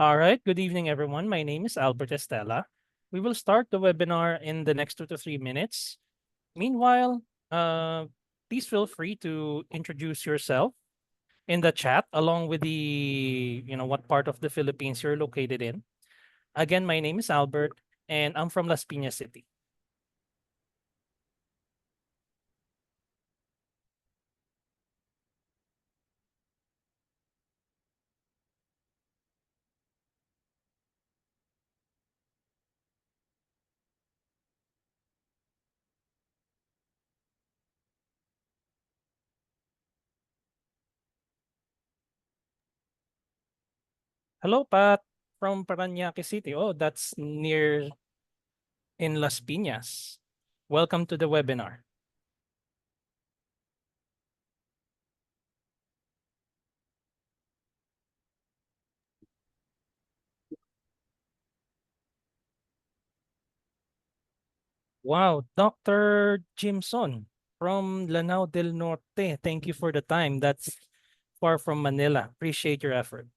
All right, good evening, everyone. My name is Alberto Stella. We will start the webinar in the next 2 to 3 minutes. Meanwhile, please feel free to introduce yourself in the chat along with what part of the Philippines you're located in. Again, my name is Albert and I'm from Las Piñas City. Hello, Pat from Parañaque City. Oh, that's near in Las Piñas. Welcome to the webinar. Wow, Dr. Jimson from Lanao del Norte. Thank you for the time. That's far from Manila. Appreciate your effort.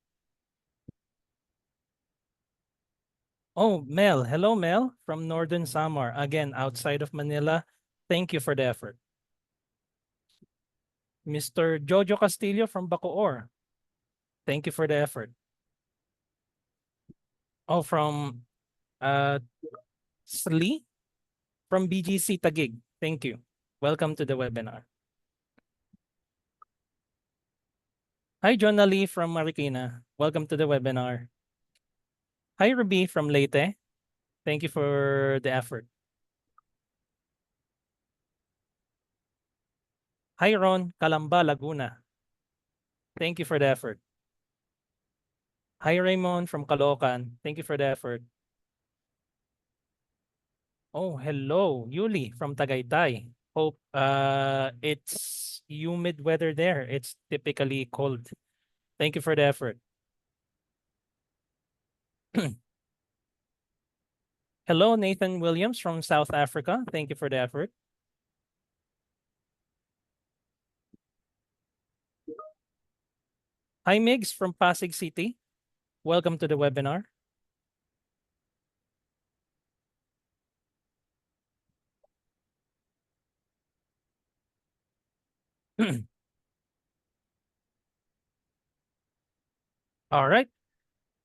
Oh, Mel. Hello, Mel from Northern Samar. Again, outside of Manila. Thank you for the effort. Mr. Jojo Castillo from Bacoor. Thank you for the effort. Oh, from Sli from BGC Taguig. Thank you. Welcome to the webinar. Hi, John Ali from Marikina. Welcome to the webinar. Hi, Ruby from Leyte. Thank you for the effort. Hi, Ron, Calamba, Laguna. Thank you for the effort. Hi, Raymond from Caloocan. Thank you for the effort. Oh, hello, Yuli from Tagaytay. Hope it's humid weather there. It's typically cold. Thank you for the effort. Hello, Nathan Williams from South Africa. Thank you for the effort. Hi, Migs from Pasig City. Welcome to the webinar. All right.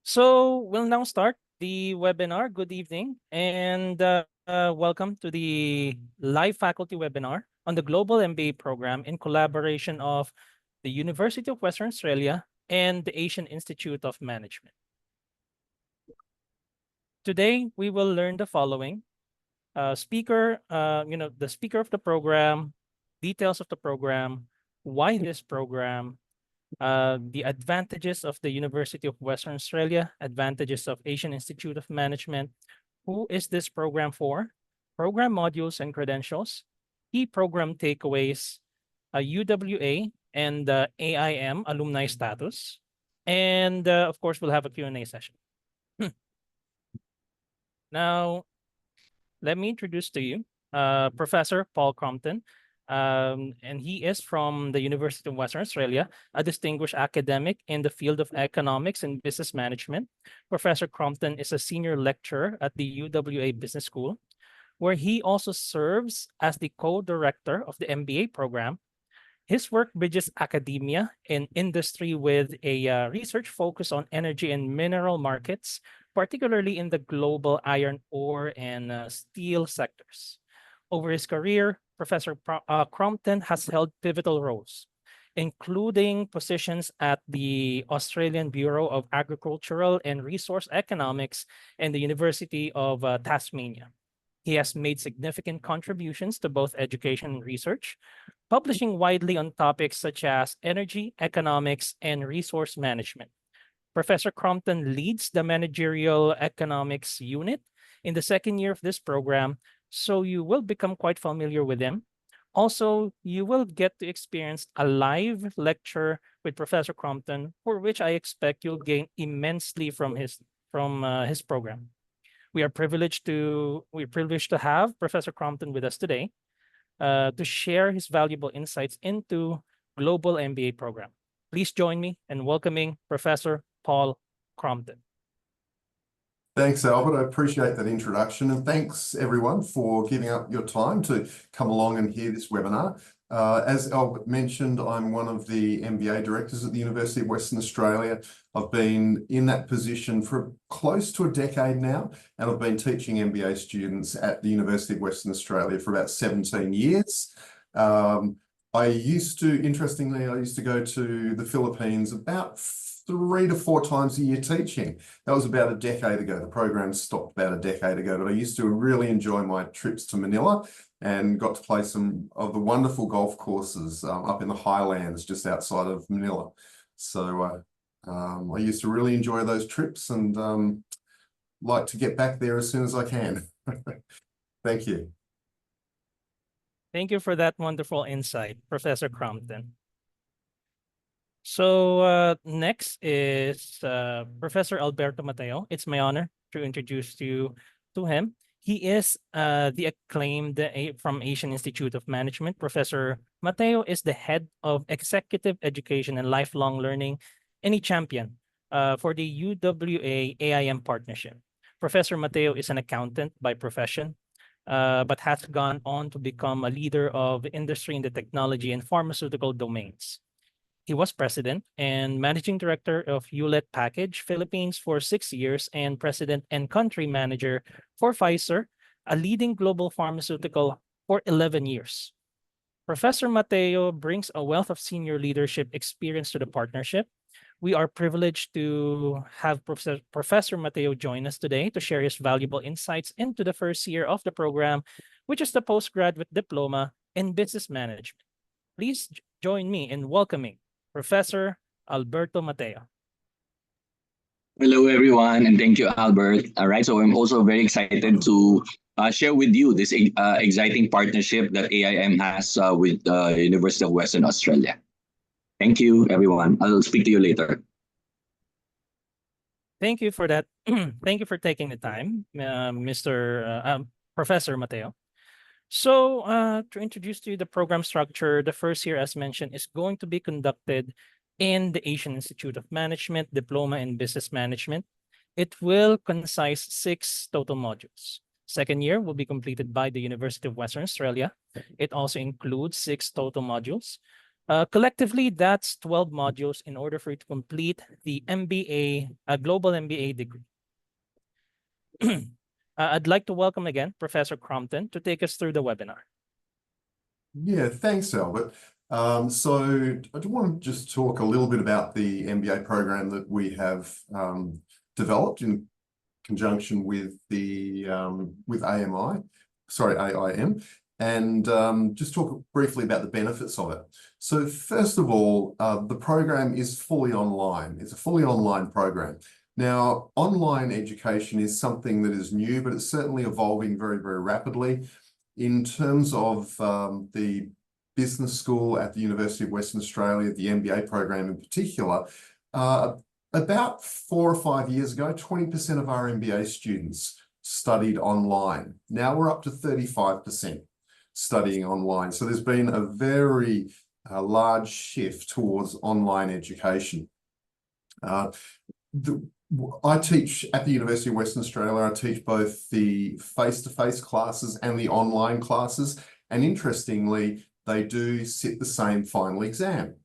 So we'll now start the webinar. Good evening and welcome to the live faculty webinar on the Global MBA program in collaboration of the University of Western Australia and the Asian Institute of Management. Today, we will learn the following. The speaker of the program, details of the program, why this program, the advantages of the University of Western Australia, advantages of Asian Institute of Management, who is this program for, program modules and credentials, key program takeaways, UWA and AIM alumni status, and of course, we'll have a Q&A session. Now, let me introduce to you Professor Paul Crompton. And he is from the University of Western Australia, a distinguished academic in the field of economics and business management. Professor Crompton is a senior lecturer at the UWA Business School, where he also serves as the co-director of the MBA program. His work bridges academia and industry with a research focus on energy and mineral markets, particularly in the global iron ore and steel sectors. Over his career, Professor Crompton has held pivotal roles, including positions at the Australian Bureau of Agricultural and Resource Economics and the University of Tasmania. He has made significant contributions to both education and research, publishing widely on topics such as energy, economics, and resource management. Professor Crompton leads the managerial economics unit in the second year of this program, so you will become quite familiar with him. Also, you will get to experience a live lecture with Professor Crompton, for which I expect you'll gain immensely from his program. We're privileged to have Professor Crompton with us today to share his valuable insights into Global MBA program. Please join me in welcoming Professor Paul Crompton. Thanks, Albert. I appreciate that introduction, and thanks everyone for giving up your time to come along and hear this webinar. As Albert mentioned, I'm one of the MBA directors at the University of Western Australia. I've been in that position for close to a decade now, and I've been teaching MBA students at the University of Western Australia for about 17 years. Interestingly, I used to go to the Philippines about 3 to 4 times a year teaching. That was about a decade ago. The program stopped about a decade ago, but I used to really enjoy my trips to Manila and got to play some of the wonderful golf courses up in the highlands just outside of Manila. So I used to really enjoy those trips and like to get back there as soon as I can. Thank you. Thank you for that wonderful insight, Professor Crompton. So next is Professor Alberto Mateo. It's my honor to introduce you to him. He is the acclaimed from Asian Institute of Management. Professor Mateo is the head of executive education and lifelong learning and a champion for the UWA AIM partnership. Professor Mateo is an accountant by profession, but has gone on to become a leader of industry in the technology and pharmaceutical domains. He was president and managing director of Hewlett Package Philippines for 6 years and president and country manager for Pfizer, a leading global pharmaceutical, for 11 years. Professor Mateo brings a wealth of senior leadership experience to the partnership. We are privileged to have Professor Mateo join us today to share his valuable insights into the first year of the program, which is the postgraduate diploma in business management. Please join me in welcoming Professor Alberto Mateo. Hello, everyone, and thank you, Albert. All right, so I'm also very excited to share with you this exciting partnership that AIM has with the University of Western Australia. Thank you, everyone. I'll speak to you later. Thank you for that. Thank you for taking the time, Professor Mateo. So to introduce to you the program structure, the first year, as mentioned, is going to be conducted in the Asian Institute of Management, Diploma in Business Management. It will concise 6 total modules. Second year will be completed by the University of Western Australia. It also includes 6 total modules. Collectively, that's 12 modules in order for you to complete the MBA, Global MBA degree. I'd like to welcome again Professor Crompton to take us through the webinar. Yeah, thanks, Albert. So I do want to just talk a little bit about the MBA program that we have developed in conjunction with the with AIM, and just talk briefly about the benefits of it. So first of all, the program is fully online. It's a fully online program. Now, online education is something that is new, but it's certainly evolving very, very rapidly. In terms of the business school at the University of Western Australia, the MBA program in particular, about 4 or 5 years ago, 20% of our MBA students studied online. Now we're up to 35% studying online. So there's been a very large shift towards online education. I teach at the University of Western Australia. I teach both the face-to-face classes and the online classes. And interestingly, they do sit the same final exam.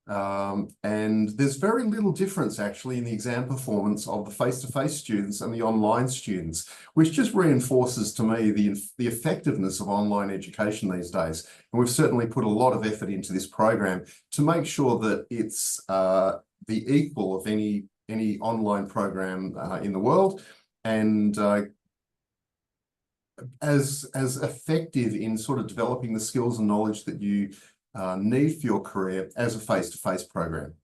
And there's very little difference actually in the exam performance of the face-to-face students and the online students, which just reinforces to me the effectiveness of online education these days. And we've certainly put a lot of effort into this program to make sure that it's the equal of any online program in the world, and as effective in sort of developing the skills and knowledge that you need for your career as a face-to-face program.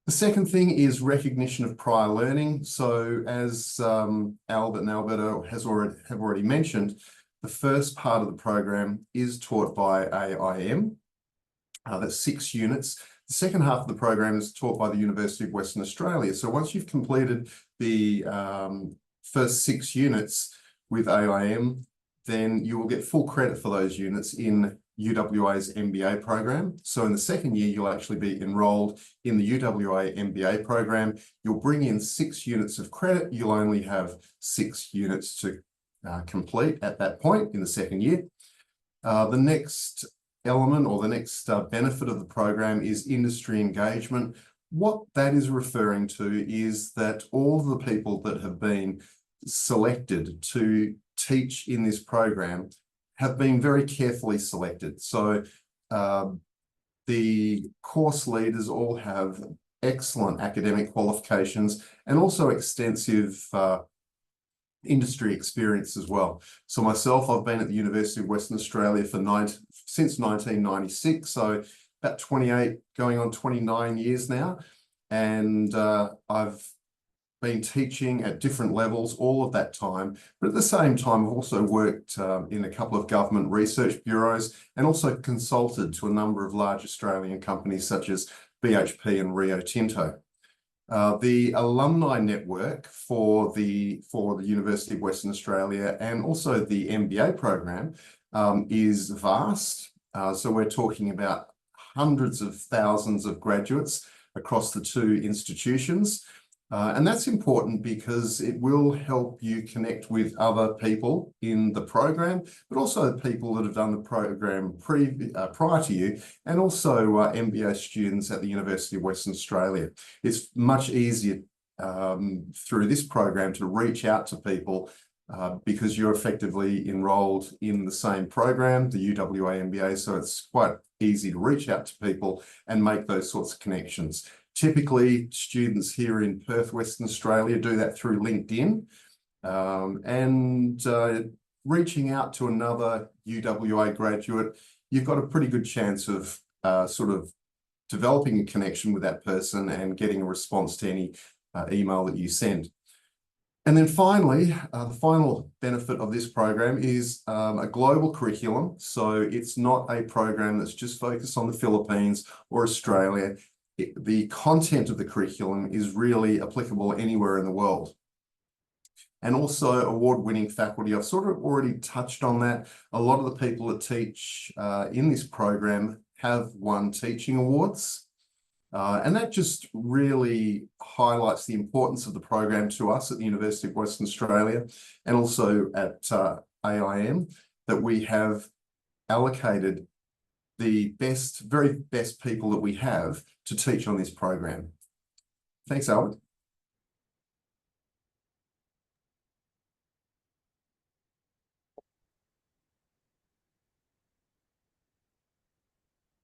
The second thing is recognition of prior learning. So as Albert and Alberto have already mentioned, the first part of the program is taught by AIM. That's 6 units. The second half of the program is taught by the University of Western Australia. So once you've completed the first 6 units with AIM, then you will get full credit for those units in UWA's MBA program. So in the second year, you'll actually be enrolled in the UWA MBA program. You'll bring in 6 units of credit. You'll only have 6 units to complete at that point in the second year. The next element or the next benefit of the program is industry engagement. What that is referring to is that all the people that have been selected to teach in this program have been very carefully selected. So the course leaders all have excellent academic qualifications and also extensive industry experience as well. So myself, I've been at the University of Western Australia since 1996, so about 28, going on 29 years now. And I've been teaching at different levels all of that time. But at the same time, I've also worked in a couple of government research bureaus and also consulted to a number of large Australian companies such as BHP and Rio Tinto. The alumni network for the University of Western Australia and also the MBA program is vast. So we're talking about hundreds of thousands of graduates across the 2 institutions. And that's important because it will help you connect with other people in the program, but also people that have done the program prior to you, and also MBA students at the University of Western Australia. It's much easier through this program to reach out to people because you're effectively enrolled in the same program, the UWA MBA, so it's quite easy to reach out to people and make those sorts of connections. Typically, students here in Perth, Western Australia, do that through LinkedIn, and reaching out to another UWA graduate, you've got a pretty good chance of sort of developing a connection with that person and getting a response to any email that you send. And then finally, the final benefit of this program is a global curriculum. So it's not a program that's just focused on the Philippines or Australia. The content of the curriculum is really applicable anywhere in the world. And also award-winning faculty. I've sort of already touched on that. A lot of the people that teach in this program have won teaching awards. And that just really highlights the importance of the program to us at the University of Western Australia and also at AIM, that we have allocated the very best people that we have to teach on this program. Thanks, Albert.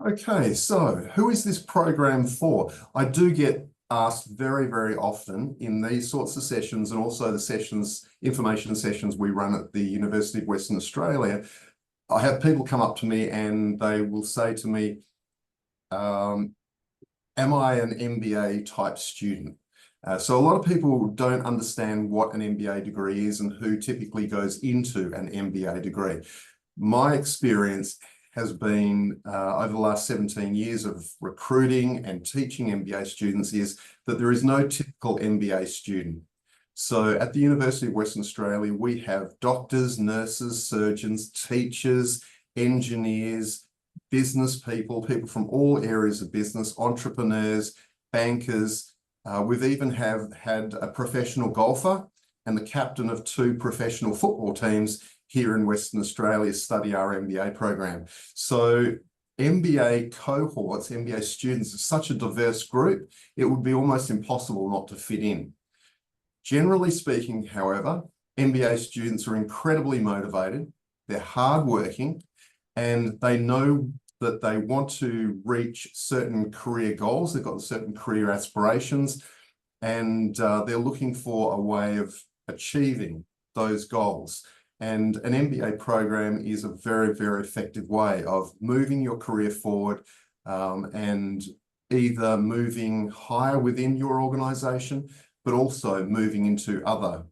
Okay, so who is this program for? I do get asked very, very often in these sorts of sessions and also the sessions, information sessions we run at the University of Western Australia. I have people come up to me and they will say to me, am I an MBA type student? So a lot of people don't understand what an MBA degree is and who typically goes into an MBA degree. My experience has been over the last 17 years of recruiting and teaching MBA students is that there is no typical MBA student. So at the University of Western Australia, we have doctors, nurses, surgeons, teachers, engineers, business people, people from all areas of business, entrepreneurs, bankers. We've even had a professional golfer and the captain of 2 professional football teams here in Western Australia study our MBA program. So MBA cohorts, MBA students are such a diverse group, it would be almost impossible not to fit in. Generally speaking, however, MBA students are incredibly motivated, they're hardworking, and they know that they want to reach certain career goals, they've got certain career aspirations, and they're looking for a way of achieving those goals. And an MBA program is a very, very effective way of moving your career forward and either moving higher within your organization, but also moving into other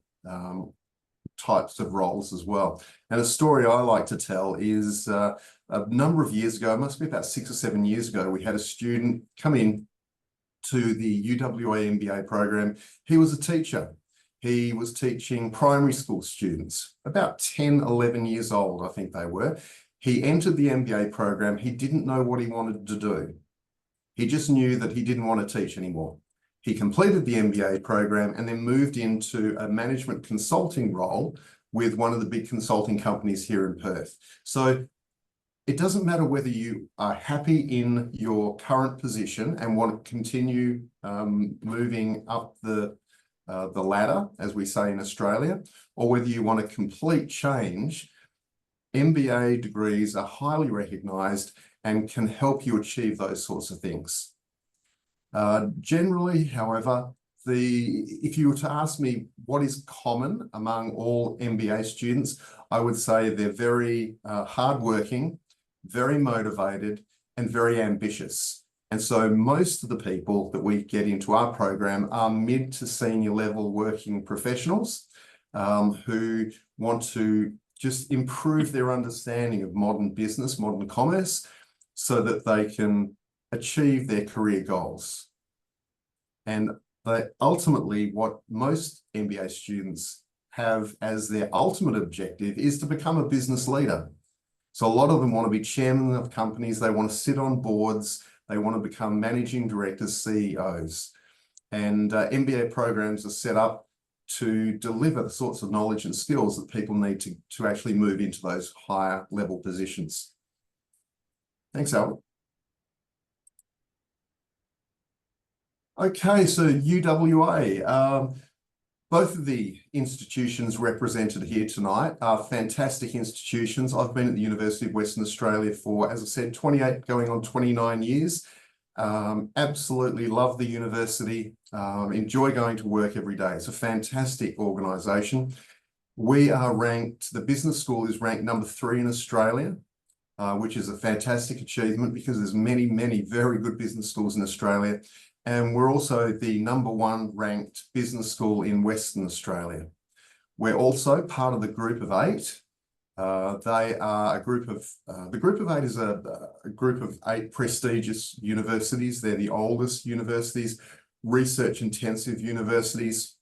types of roles as well. And a story I like to tell is a number of years ago, it must be about 6 or 7 years ago, we had a student come in to the UWA MBA program. He was a teacher. He was teaching primary school students, about 10, 11 years old, I think they were. He entered the MBA program. He didn't know what he wanted to do. He just knew that he didn't want to teach anymore. He completed the MBA program and then moved into a management consulting role with one of the big consulting companies here in Perth. So it doesn't matter whether you are happy in your current position and want to continue moving up the ladder, as we say in Australia, or whether you want a complete change. MBA degrees are highly recognised and can help you achieve those sorts of things. Generally, however, if you were to ask me what is common among all MBA students, I would say they're very hardworking, very motivated, and very ambitious. And so most of the people that we get into our program are mid to senior level working professionals who want to just improve their understanding of modern business, modern commerce, so that they can achieve their career goals. And ultimately, what most MBA students have as their ultimate objective is to become a business leader. So a lot of them want to be chairman of companies, they want to sit on boards, they want to become managing directors, CEOs. And MBA programs are set up to deliver the sorts of knowledge and skills that people need to actually move into those higher level positions. Thanks, Albert. Okay, so UWA. Both of the institutions represented here tonight are fantastic institutions. I've been at the University of Western Australia for, as I said, 28 going on 29 years. Absolutely love the university, enjoy going to work every day. It's a fantastic organisation. We are ranked, the business school is ranked number 3 in Australia, which is a fantastic achievement because there's many, many very good business schools in Australia. And we're also the number 1 ranked business school in Western Australia. We're also part of the Group of 8. They are a group of, the Group of 8 is a group of 8 prestigious universities. They're the oldest universities, research-intensive universities.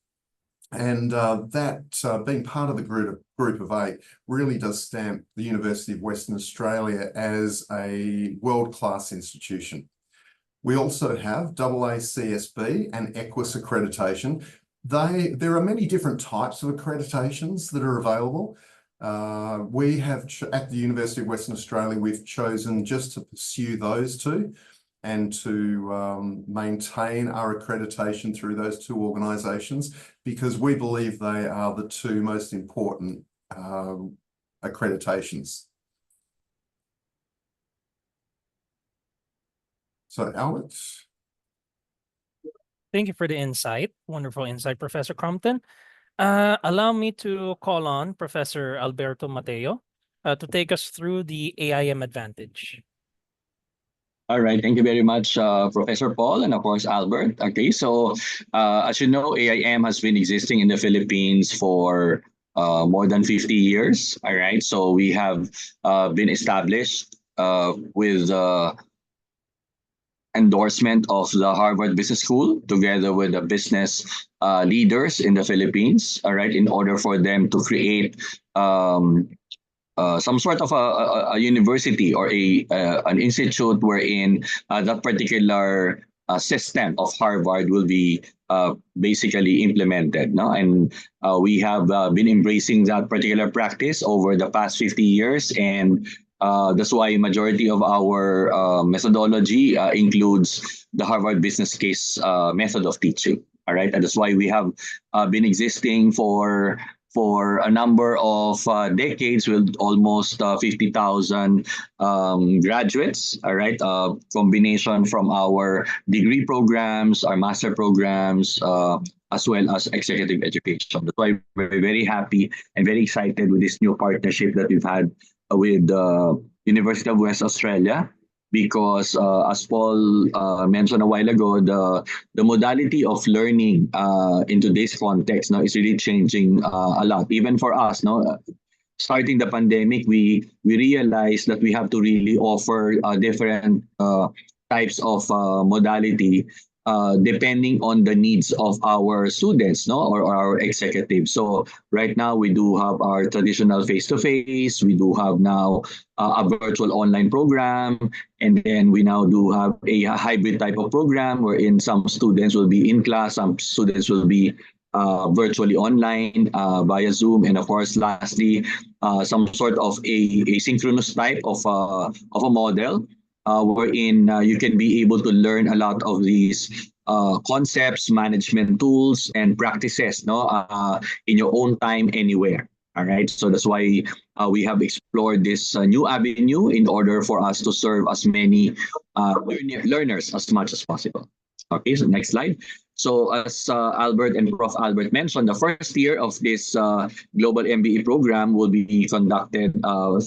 And being part of the group of 8 really does stamp the University of Western Australia as a world-class institution. We also have AACSB and EQUIS accreditation. There are many different types of accreditations that are available. We have, at the University of Western Australia, we've chosen just to pursue those two and to maintain our accreditation through those 2 organisations because we believe they are the 2 most important accreditations. So, Albert. Thank you for the insight. Wonderful insight, Professor Crompton. Allow me to call on Professor Alberto Mateo to take us through the AIM advantage. All right, thank you very much, Professor Paul, and of course, Albert. Okay, so as you know, AIM has been existing in the Philippines for more than 50 years. All right, so we have been established with endorsement of the Harvard Business School together with the business leaders in the Philippines, all right, in order for them to create some sort of a university or an institute wherein that particular system of Harvard will be basically implemented. No? And we have been embracing that particular practice over the past 50 years, and that's why majority of our methodology includes the Harvard Business Case method of teaching. All right, and that's why we have been existing for a number of decades with almost 50,000 graduates. All right, combination from our degree programs, our master programs, as well as executive education. That's why we're very happy and very excited with this new partnership that we've had with the University of West Australia, because as Paul mentioned a while ago, the modality of learning in today's context now is really changing a lot. Even for us, no, starting the pandemic, we realized that we have to really offer different types of modality depending on the needs of our students, no, or our executives. So right now we do have our traditional face-to-face. We do have now a virtual online program, and then we now do have a hybrid type of program wherein some students will be in class, some students will be virtually online via Zoom, and of course, lastly, some sort of a synchronous type of a model wherein you can be able to learn a lot of these concepts, management tools, and practices, no, in your own time, anywhere. All right, so that's why we have explored this new avenue in order for us to serve as many learners as much as possible. Okay, so next slide. So as Albert and Prof. Albert mentioned, the first year of this Global MBA program will be conducted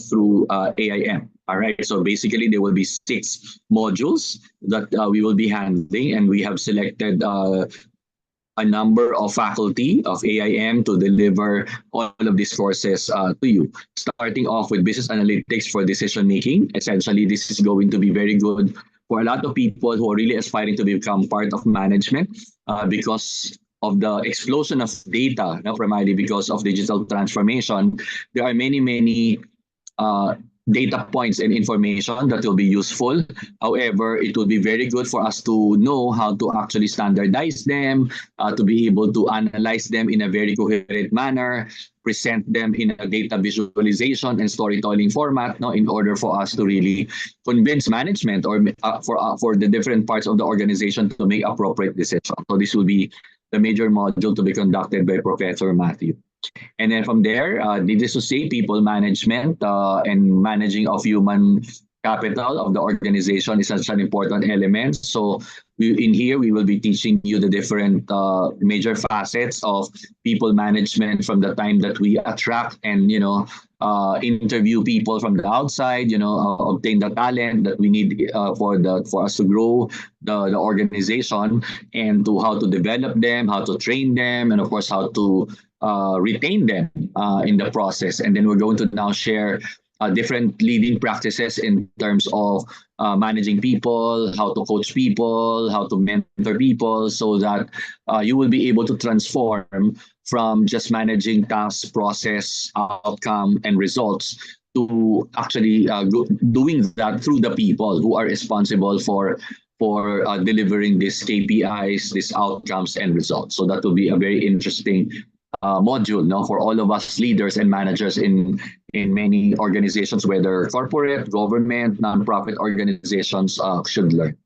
through AIM. All right, so basically there will be 6 modules that we will be handling, and we have selected a number of faculty of AIM to deliver all of these courses to you. Starting off with business analytics for decision making. Essentially, this is going to be very good for a lot of people who are really aspiring to become part of management because of the explosion of data, primarily because of digital transformation. There are many data points and information that will be useful. However, it will be very good for us to know how to actually standardize them, to be able to analyze them in a very coherent manner, present them in a data visualization and storytelling format, no, in order for us to really convince management or for the different parts of the organization to make appropriate decisions. So this will be the major module to be conducted by Professor Matthew. And then from there, needless to say, people management and managing of human capital of the organization is such an important element. So in here, we will be teaching you the different major facets of people management from the time that we attract and, interview people from the outside, obtain the talent that we need for us to grow the organization, and to how to develop them, how to train them, and of course, how to retain them in the process. And then we're going to now share different leading practices in terms of managing people, how to coach people, how to mentor people, so that you will be able to transform from just managing tasks, process, outcome, and results to actually doing that through the people who are responsible for delivering these KPIs, these outcomes, and results. So that will be a very interesting module, for all of us leaders and managers in many organizations, whether corporate, government, nonprofit organizations should learn.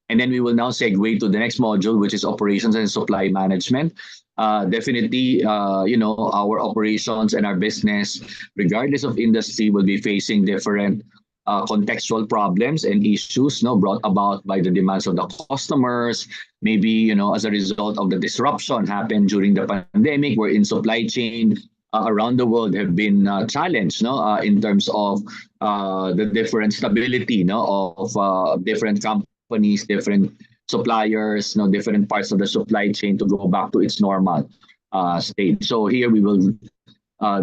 And then we will now segue to the next module, which is operations and supply management. Definitely, our operations and our business, regardless of industry, will be facing different contextual problems and issues brought about by the demands of the customers, maybe as a result of the disruption happened during the pandemic, wherein supply chain around the world have been challenged in terms of the different stability of different companies, different suppliers, different parts of the supply chain to go back to its normal state. So here we will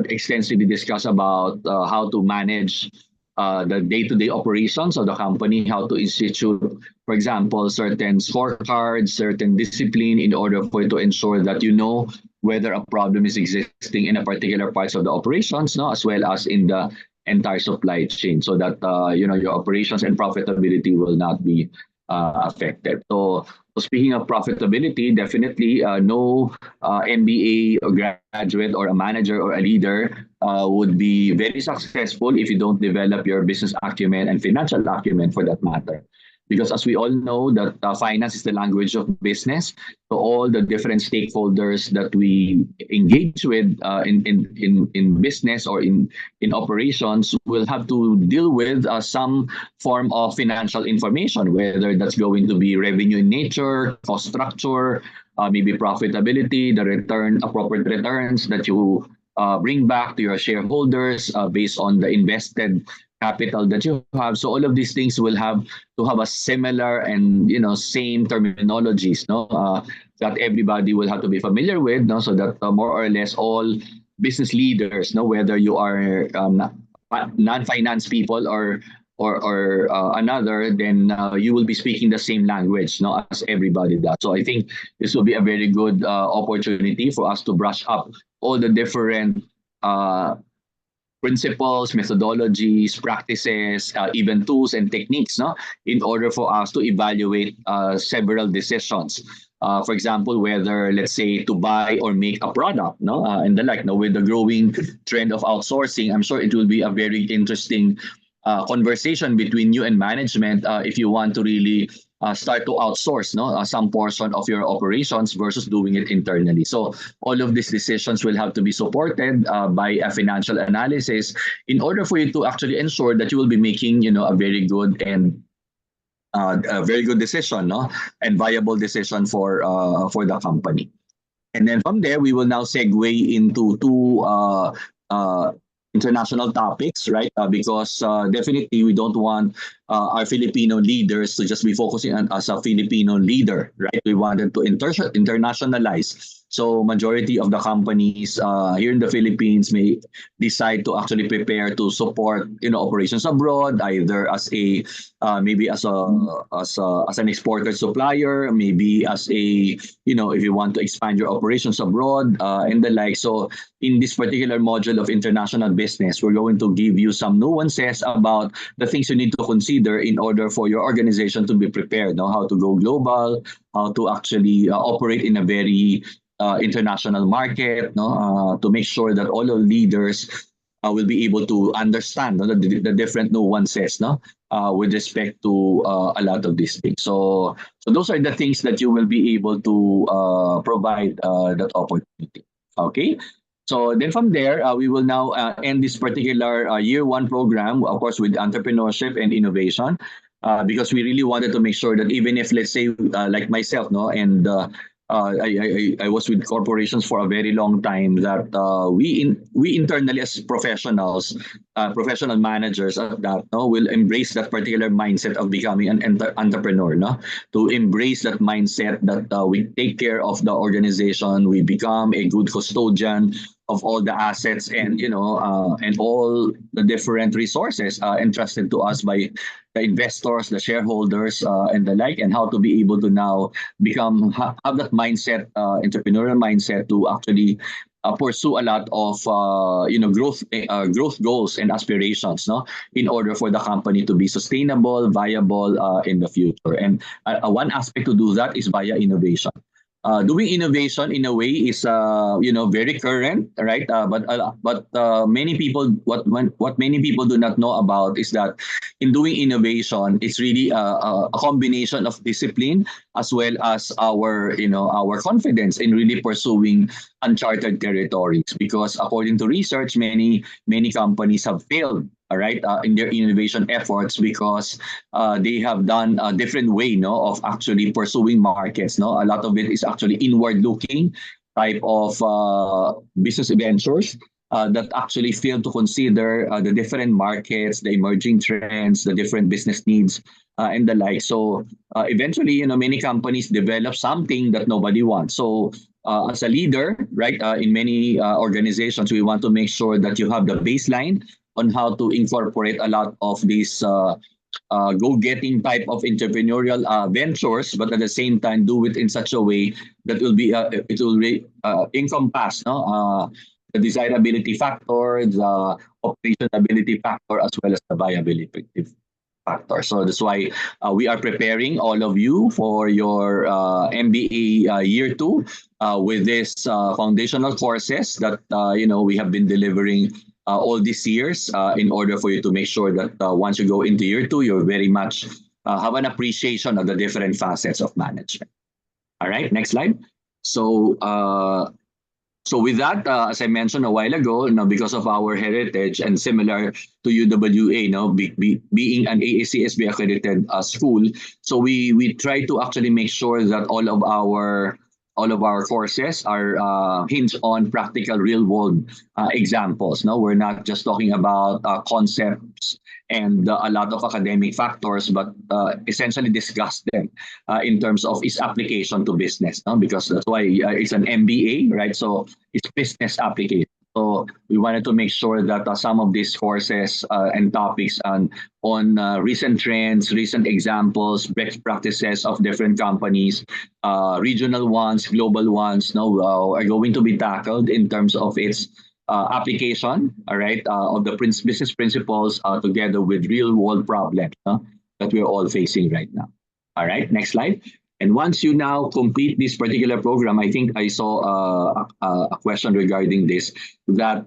extensively discuss about how to manage the day-to-day operations of the company, how to institute, for example, certain scorecards, certain discipline in order for you to ensure that whether a problem is existing in a particular parts of the operations, as well as in the entire supply chain, so that your operations and profitability will not be affected. So speaking of profitability, definitely no MBA or graduate or a manager or a leader would be very successful if you don't develop your business acumen and financial acumen, for that matter. Because as we all know, that finance is the language of business. So all the different stakeholders that we engage with in business or in operations will have to deal with some form of financial information, whether that's going to be revenue in nature, cost structure, maybe profitability, the appropriate returns that you bring back to your shareholders based on the invested capital that you have. So all of these things will have to have a similar and same terminologies that everybody will have to be familiar with, so that more or less all business leaders, whether you are non-finance people or or another, then you will be speaking the same language, no, as everybody does. So I think this will be a very good opportunity for us to brush up all the different uh, principles, methodologies, practices, even tools and techniques, no, in order for us to evaluate several decisions. For example, whether, let's say, to buy or make a product, no, and the like. No, with the growing trend of outsourcing, I'm sure it will be a very interesting conversation between you and management if you want to really start to outsource, no, some portion of your operations versus doing it internally. So all of these decisions will have to be supported by a financial analysis in order for you to actually ensure that you will be making, a very good and a very good decision, no, and viable decision for the company. And then from there, we will now segue into two international topics, right? Because definitely we don't want our Filipino leaders to just be focusing on as a Filipino leader, right? We wanted to internationalize. So majority of the companies here in the Philippines may decide to actually prepare to support, operations abroad, either as a maybe as an exporter supplier, maybe as a, if you want to expand your operations abroad and the like. So in this particular module of international business, we're going to give you some nuances about the things you need to consider in order for your organization to be prepared, how to go global, how to actually operate in a very international market, no, to make sure that all the leaders will be able to understand, no, the different nuances, no, with respect to a lot of these things. So those are the things that you will be able to provide that opportunity. Okay. So then from there, we will now end this particular year one program, of course, with entrepreneurship and innovation, because we really wanted to make sure that even if, let's say, like myself, no, and I was with corporations for a very long time, that we internally as professionals, professional managers at that, no, will embrace that particular mindset of becoming an entrepreneur, no, to embrace that mindset that we take care of the organization, we become a good custodian of all the assets and and all the different resources entrusted to us by the investors, the shareholders, and the like, and how to be able to now have that mindset, entrepreneurial mindset, to actually pursue a lot of growth goals and aspirations, no, in order for the company to be sustainable, viable in the future. And one aspect to do that is via innovation. Doing innovation in a way is very current, right? But many people, what many people do not know about is that in doing innovation, it's really a combination of discipline as well as our confidence in really pursuing uncharted territories. Because according to research, many companies have failed, all right, in their innovation efforts because they have done a different way, no, of actually pursuing markets. No, a lot of it is actually inward-looking type of business ventures that actually fail to consider the different markets, the emerging trends, the different business needs, and the like. So eventually, many companies develop something that nobody wants. So as a leader, right, in many organizations, we want to make sure that you have the baseline on how to incorporate a lot of these go-getting type of entrepreneurial ventures, but at the same time do it in such a way that it will encompass, no, the desirability factor, the operationability factor, as well as the viability factor. So that's why we are preparing all of you for your MBA year two with this foundational courses that we have been delivering all these years in order for you to make sure that once you go into year two, you very much have an appreciation of the different facets of management. All right, next slide. So with that, as I mentioned a while ago, because of our heritage and similar to UWA, being an AACSB accredited school, so we try to actually make sure that all of our courses are hinged on practical real-world examples. No, we're not just talking about concepts and a lot of academic factors, but essentially discuss them in terms of its application to business. No? Because that's why it's an MBA, right? So it's business application. So we wanted to make sure that some of these courses and topics on recent trends, recent examples, best practices of different companies, regional ones, global ones, are going to be tackled in terms of its application, all right, of the business principles together with real world problems that we're all facing right now. All right, next slide. And once you now complete this particular program, I think I saw a question regarding this, that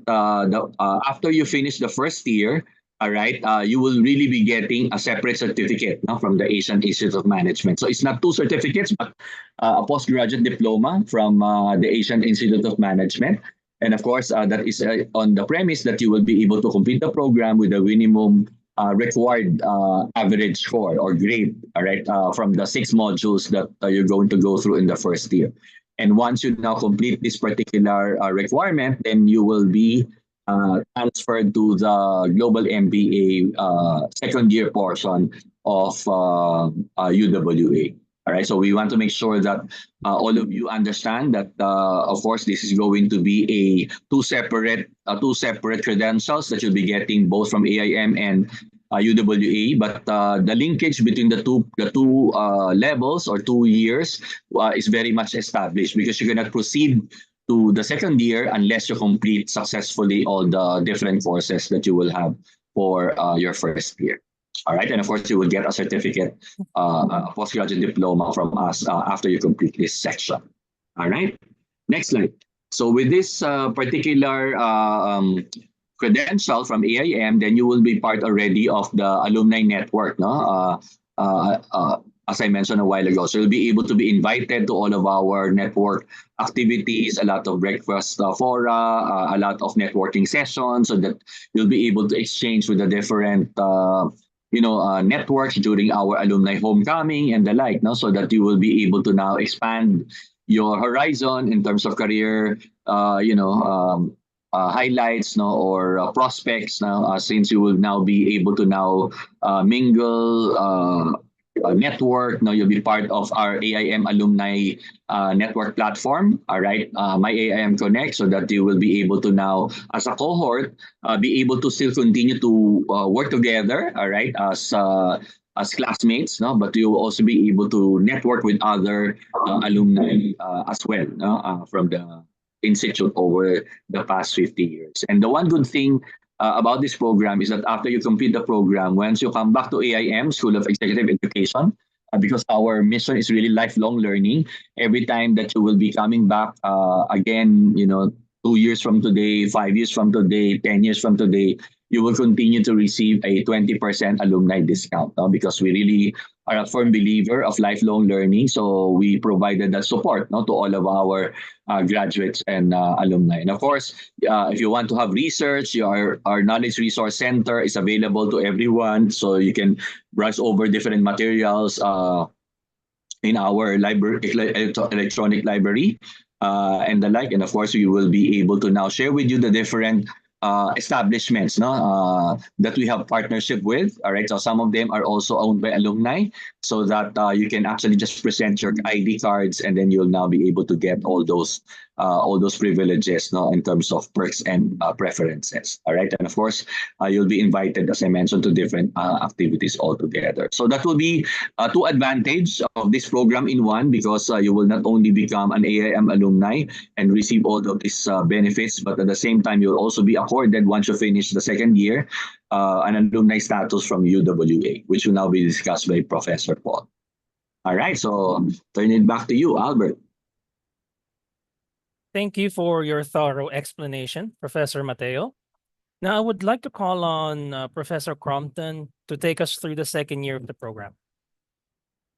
after you finish the first year, all right, you will really be getting a separate certificate from the Asian Institute of Management. So it's not 2 certificates, but a postgraduate diploma from the Asian Institute of Management. And of course, that is on the premise that you will be able to complete the program with a minimum required average score or grade, all right, from the 6 modules that you're going to go through in the first year. And once you now complete this particular requirement, then you will be transferred to the Global MBA second year portion of UWA. All right, so we want to make sure that all of you understand that, of course, this is going to be two separate credentials that you'll be getting both from AIM and UWA. But the linkage between the two levels or 2 years is very much established, because you cannot proceed to the second year unless you complete successfully all the different courses that you will have for your first year. All right, and of course, you will get a certificate, a postgraduate diploma from us after you complete this section. All right, next slide. So with this particular credential from AIM, then you will be part already of the alumni network, no? As I mentioned a while ago. So you'll be able to be invited to all of our network activities, a lot of breakfast fora, a lot of networking sessions, so that you'll be able to exchange with the different networks during our alumni homecoming and the like, no? So that you will be able to now expand your horizon in terms of career, highlights, no, or prospects now, since you will now be able to now mingle, network. Now you'll be part of our AIM alumni network platform. All right, My AIM Connect, so that you will be able to now, as a cohort, be able to still continue to work together. All right, as classmates, no, but you will also be able to network with other alumni as well, no, from the institute over the past 50 years. And the one good thing about this program is that after you complete the program, once you come back to AIM, School of Executive Education, because our mission is really lifelong learning, every time that you will be coming back again, 2 years from today, 5 years from today, 10 years from today, you will continue to receive a 20% alumni discount, no? Because we really are a firm believer of lifelong learning. So we provided that support, no, to all of our graduates and alumni. And of course, if you want to have research, our Knowledge Resource Center is available to everyone. So you can brush over different materials in our electronic library and the like. And of course, we will be able to now share with you the different establishments, no, that we have partnership with. All right, so some of them are also owned by alumni, so that you can actually just present your ID cards, and then you'll now be able to get all those privileges, no, in terms of perks and preferences. All right, and of course, you'll be invited, as I mentioned, to different activities altogether. So that will be two advantage of this program in one, because you will not only become an AIM alumni and receive all of these benefits, but at the same time, you'll also be accorded, once you finish the second year, an alumni status from UWA, which will now be discussed by Professor Paul. All right, so turn it back to you, Albert. Thank you for your thorough explanation, Professor Mateo. Now, I would like to call on Professor Crompton to take us through the second year of the program.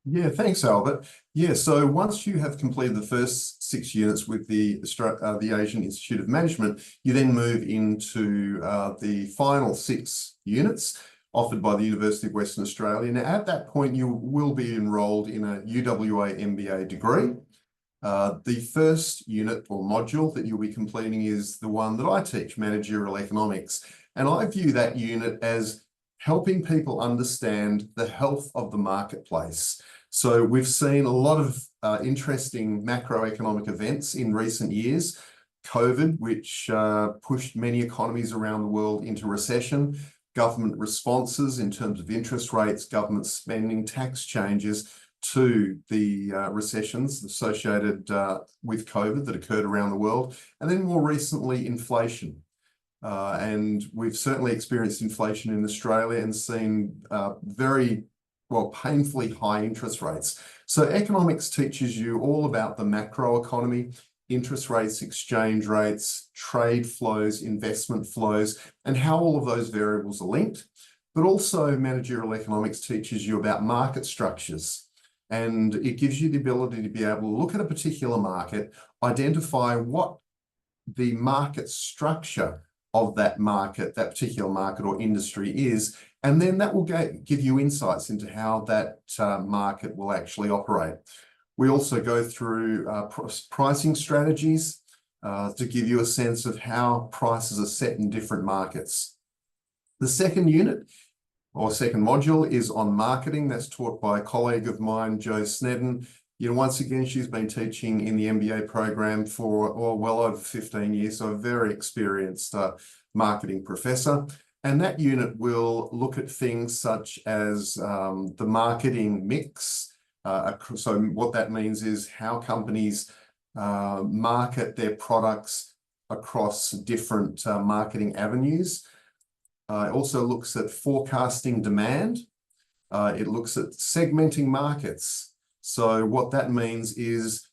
Yeah, thanks, Albert. Yeah, so once you have completed the first 6 units with the Asian Institute of Management, you then move into the final 6 units offered by the University of Western Australia. Now, at that point, you will be enrolled in a UWA MBA degree. The first unit or module that you'll be completing is the one that I teach, Managerial Economics. And I view that unit as helping people understand the health of the marketplace. So we've seen a lot of interesting macroeconomic events in recent years. COVID, which pushed many economies around the world into recession, government responses in terms of interest rates, government spending, tax changes to the recessions associated with COVID that occurred around the world, and then more recently, inflation. And we've certainly experienced inflation in Australia and seen very, well, painfully high interest rates. So economics teaches you all about the macro economy, interest rates, exchange rates, trade flows, investment flows, and how all of those variables are linked. But also managerial economics teaches you about market structures. And it gives you the ability to be able to look at a particular market, identify what the market structure of that market, that particular market or industry is, and then that will give you insights into how that market will actually operate. We also go through pricing strategies to give you a sense of how prices are set in different markets. The second unit or second module is on marketing. That's taught by a colleague of mine, Jo Snedden. You know, once again, she's been teaching in the MBA program for well over 15 years, so a very experienced marketing professor. And that unit will look at things such as the marketing mix. So what that means is how companies market their products across different marketing avenues. It also looks at forecasting demand. It looks at segmenting markets. So what that means is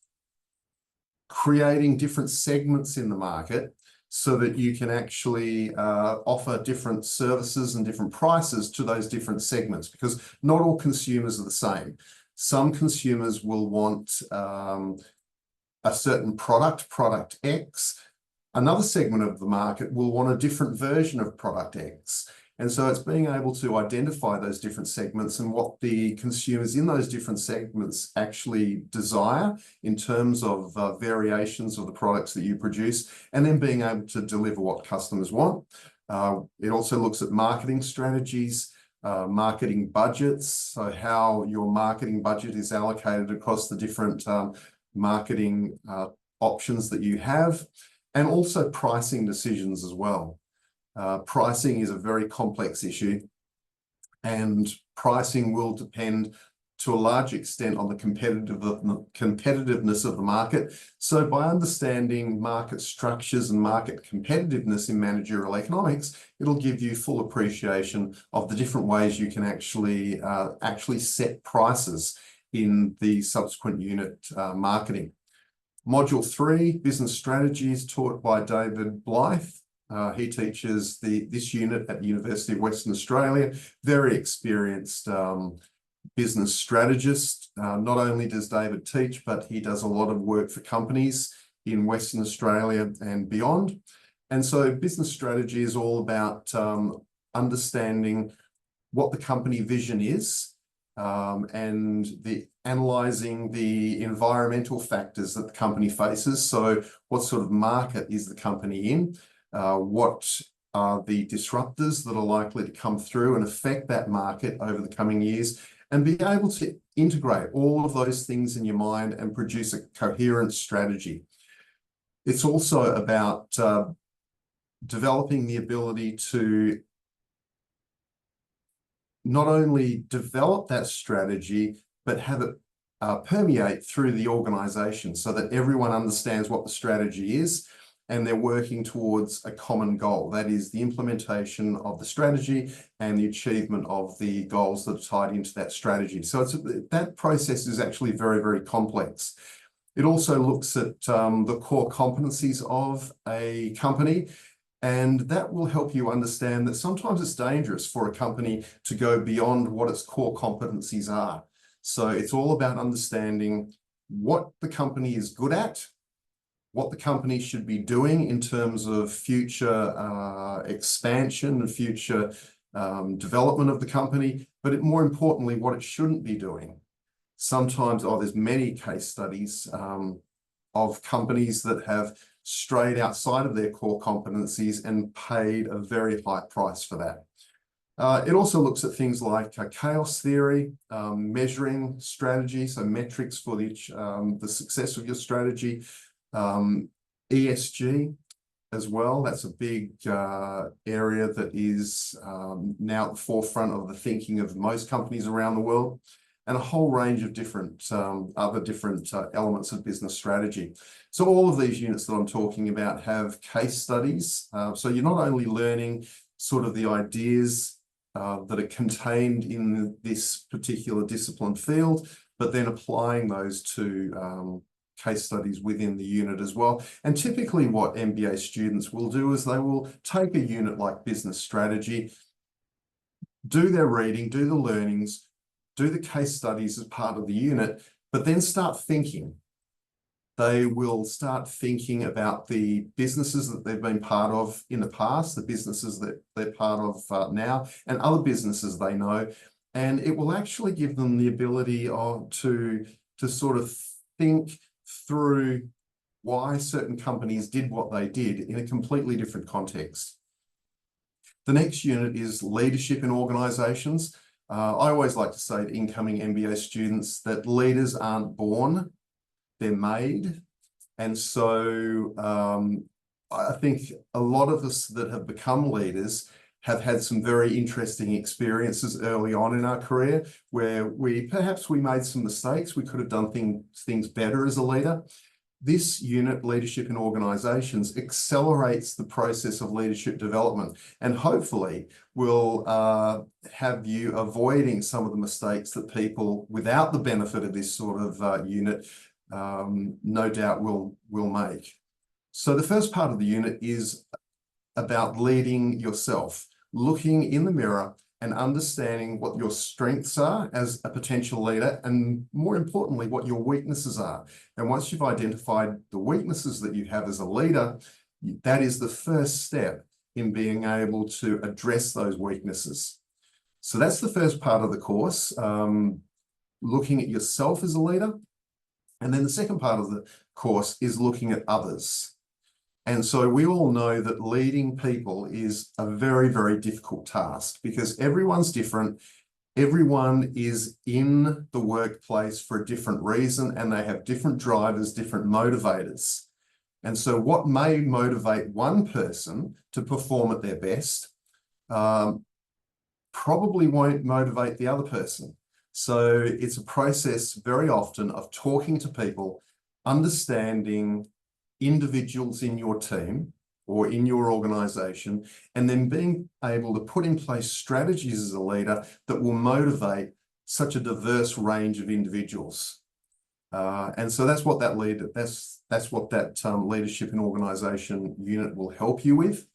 creating different segments in the market so that you can actually offer different services and different prices to those different segments, because not all consumers are the same. Some consumers will want a certain product X. Another segment of the market will want a different version of product X. And so it's being able to identify those different segments and what the consumers in those different segments actually desire in terms of variations of the products that you produce, and then being able to deliver what customers want. It also looks at marketing strategies, marketing budgets, so how your marketing budget is allocated across the different marketing options that you have, and also pricing decisions as well. Pricing is a very complex issue, and pricing will depend to a large extent on the competitiveness of the market. So by understanding market structures and market competitiveness in managerial economics, it'll give you full appreciation of the different ways you can actually set prices in the subsequent unit marketing. Module 3, business strategies, taught by David Blythe. He teaches this unit at the University of Western Australia, very experienced business strategist. Not only does David teach, but he does a lot of work for companies in Western Australia and beyond. And so business strategy is all about understanding what the company vision is, and analysing the environmental factors that the company faces. So what sort of market is the company in? What are the disruptors that are likely to come through and affect that market over the coming years, and be able to integrate all of those things in your mind and produce a coherent strategy. It's also about developing the ability to not only develop that strategy, but have it permeate through the organization so that everyone understands what the strategy is and they're working towards a common goal. That is the implementation of the strategy and the achievement of the goals that are tied into that strategy. So that process is actually very, very complex. It also looks at the core competencies of a company, and that will help you understand that sometimes it's dangerous for a company to go beyond what its core competencies are. So it's all about understanding what the company is good at, what the company should be doing in terms of future expansion and future development of the company, but more importantly, what it shouldn't be doing. Sometimes, there's many case studies of companies that have strayed outside of their core competencies and paid a very high price for that. It also looks at things like chaos theory, measuring strategy, so metrics for the success of your strategy, ESG as well. That's a big area that is now at the forefront of the thinking of most companies around the world, and a whole range of different other different elements of business strategy. So all of these units that I'm talking about have case studies. So you're not only learning sort of the ideas that are contained in this particular discipline field, but then applying those to case studies within the unit as well. And typically what MBA students will do is they will take a unit like business strategy, do their reading, do the learnings, do the case studies as part of the unit, but then start thinking. They will start thinking about the businesses that they've been part of in the past, the businesses that they're part of now, and other businesses they know. And it will actually give them the ability to sort of think through why certain companies did what they did in a completely different context. The next unit is leadership in organizations. I always like to say to incoming MBA students that leaders aren't born, they're made. And so I think a lot of us that have become leaders have had some very interesting experiences early on in our career where perhaps we made some mistakes. We could have done things better as a leader. This unit, Leadership in Organizations, accelerates the process of leadership development and hopefully will have you avoiding some of the mistakes that people without the benefit of this sort of unit no doubt will make. So the first part of the unit is about leading yourself, looking in the mirror and understanding what your strengths are as a potential leader, and more importantly, what your weaknesses are. And once you've identified the weaknesses that you have as a leader, that is the first step in being able to address those weaknesses. So that's the first part of the course, looking at yourself as a leader. And then the second part of the course is looking at others. And so we all know that leading people is a very, very difficult task because everyone's different. Everyone is in the workplace for a different reason, and they have different drivers, different motivators. And so what may motivate one person to perform at their best probably won't motivate the other person. So it's a process very often of talking to people, understanding individuals in your team or in your organization, and then being able to put in place strategies as a leader that will motivate such a diverse range of individuals. And so that's what that leadership and organization unit will help you with.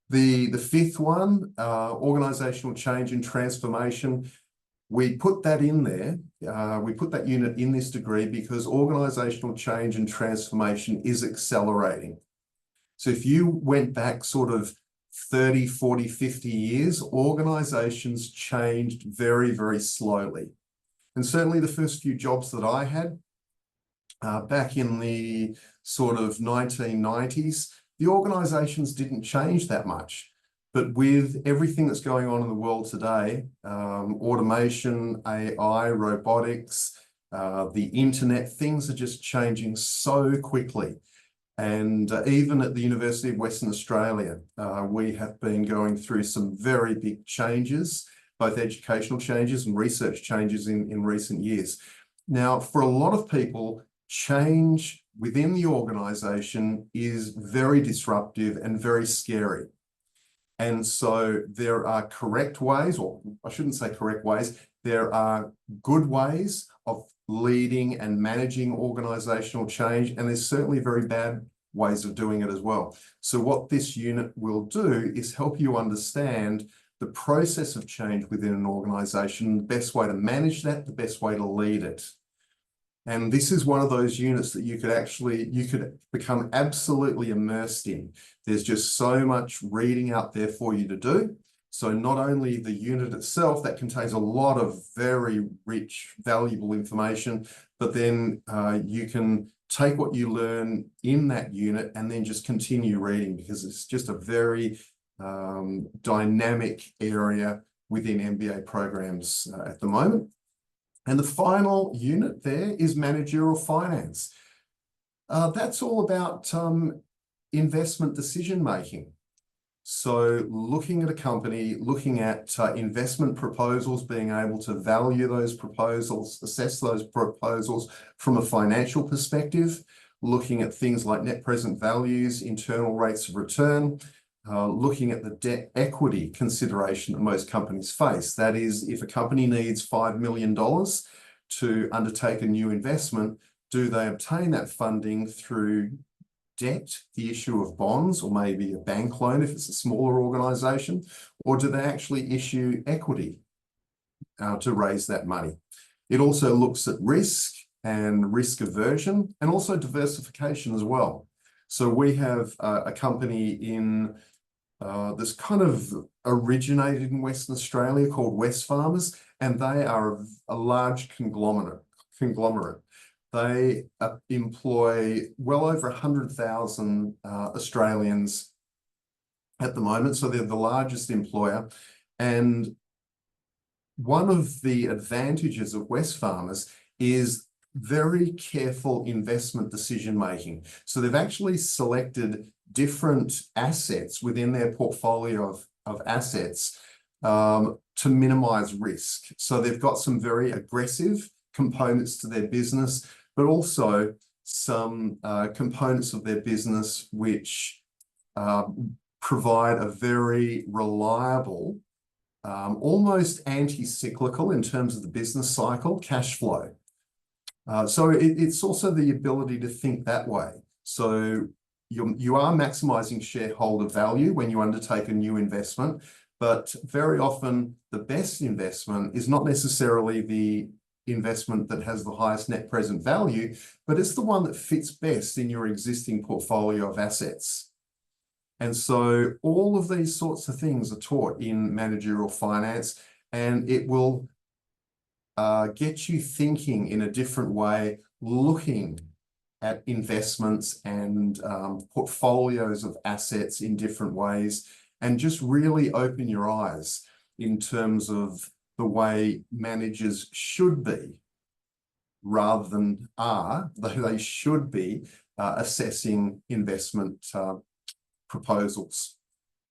The fifth one, organizational change and transformation. We put that in there, we put that unit in this degree because organizational change and transformation is accelerating. So if you went back sort of 30, 40, 50 years, organizations changed very, very slowly. And certainly the first few jobs that I had back in the sort of 1990s, the organizations didn't change that much. But with everything that's going on in the world today, automation, AI, robotics, the internet, things are just changing so quickly. And even at the University of Western Australia, we have been going through some very big changes, both educational changes and research changes in recent years. Now, for a lot of people, change within the organization is very disruptive and very scary. And so there are correct ways, or I shouldn't say correct ways, there are good ways of leading and managing organizational change, and there's certainly very bad ways of doing it as well. So what this unit will do is help you understand the process of change within an organization, the best way to manage that, the best way to lead it. And this is one of those units that you could become absolutely immersed in. There's just so much reading out there for you to do. So not only the unit itself that contains a lot of very rich, valuable information, but then you can take what you learn in that unit and then just continue reading because it's just a very dynamic area within MBA programs at the moment. And the final unit there is managerial finance. That's all about investment decision making. So looking at a company, looking at investment proposals, being able to value those proposals, assess those proposals from a financial perspective, looking at things like net present values, internal rates of return, looking at the debt equity consideration that most companies face. That is, if a company needs $5 million to undertake a new investment, do they obtain that funding through debt, the issue of bonds, or maybe a bank loan if it's a smaller organization, or do they actually issue equity to raise that money? It also looks at risk and risk aversion, and also diversification as well. So we have a company in this kind of originated in Western Australia called Wesfarmers, and they are a large conglomerate. They employ well over 100,000 Australians at the moment, so they're the largest employer. And one of the advantages of Wesfarmers is very careful investment decision making. So they've actually selected different assets within their portfolio of assets to minimize risk. So they've got some very aggressive components to their business, but also some components of their business which provide a very reliable, almost anti-cyclical in terms of the business cycle, cash flow. So it's also the ability to think that way. So you are maximizing shareholder value when you undertake a new investment, but very often the best investment is not necessarily the investment that has the highest net present value, but it's the one that fits best in your existing portfolio of assets. And so all of these sorts of things are taught in managerial finance, and it will get you thinking in a different way, looking at investments and portfolios of assets in different ways, and just really open your eyes in terms of the way managers should be, rather than are, they should be assessing investment proposals,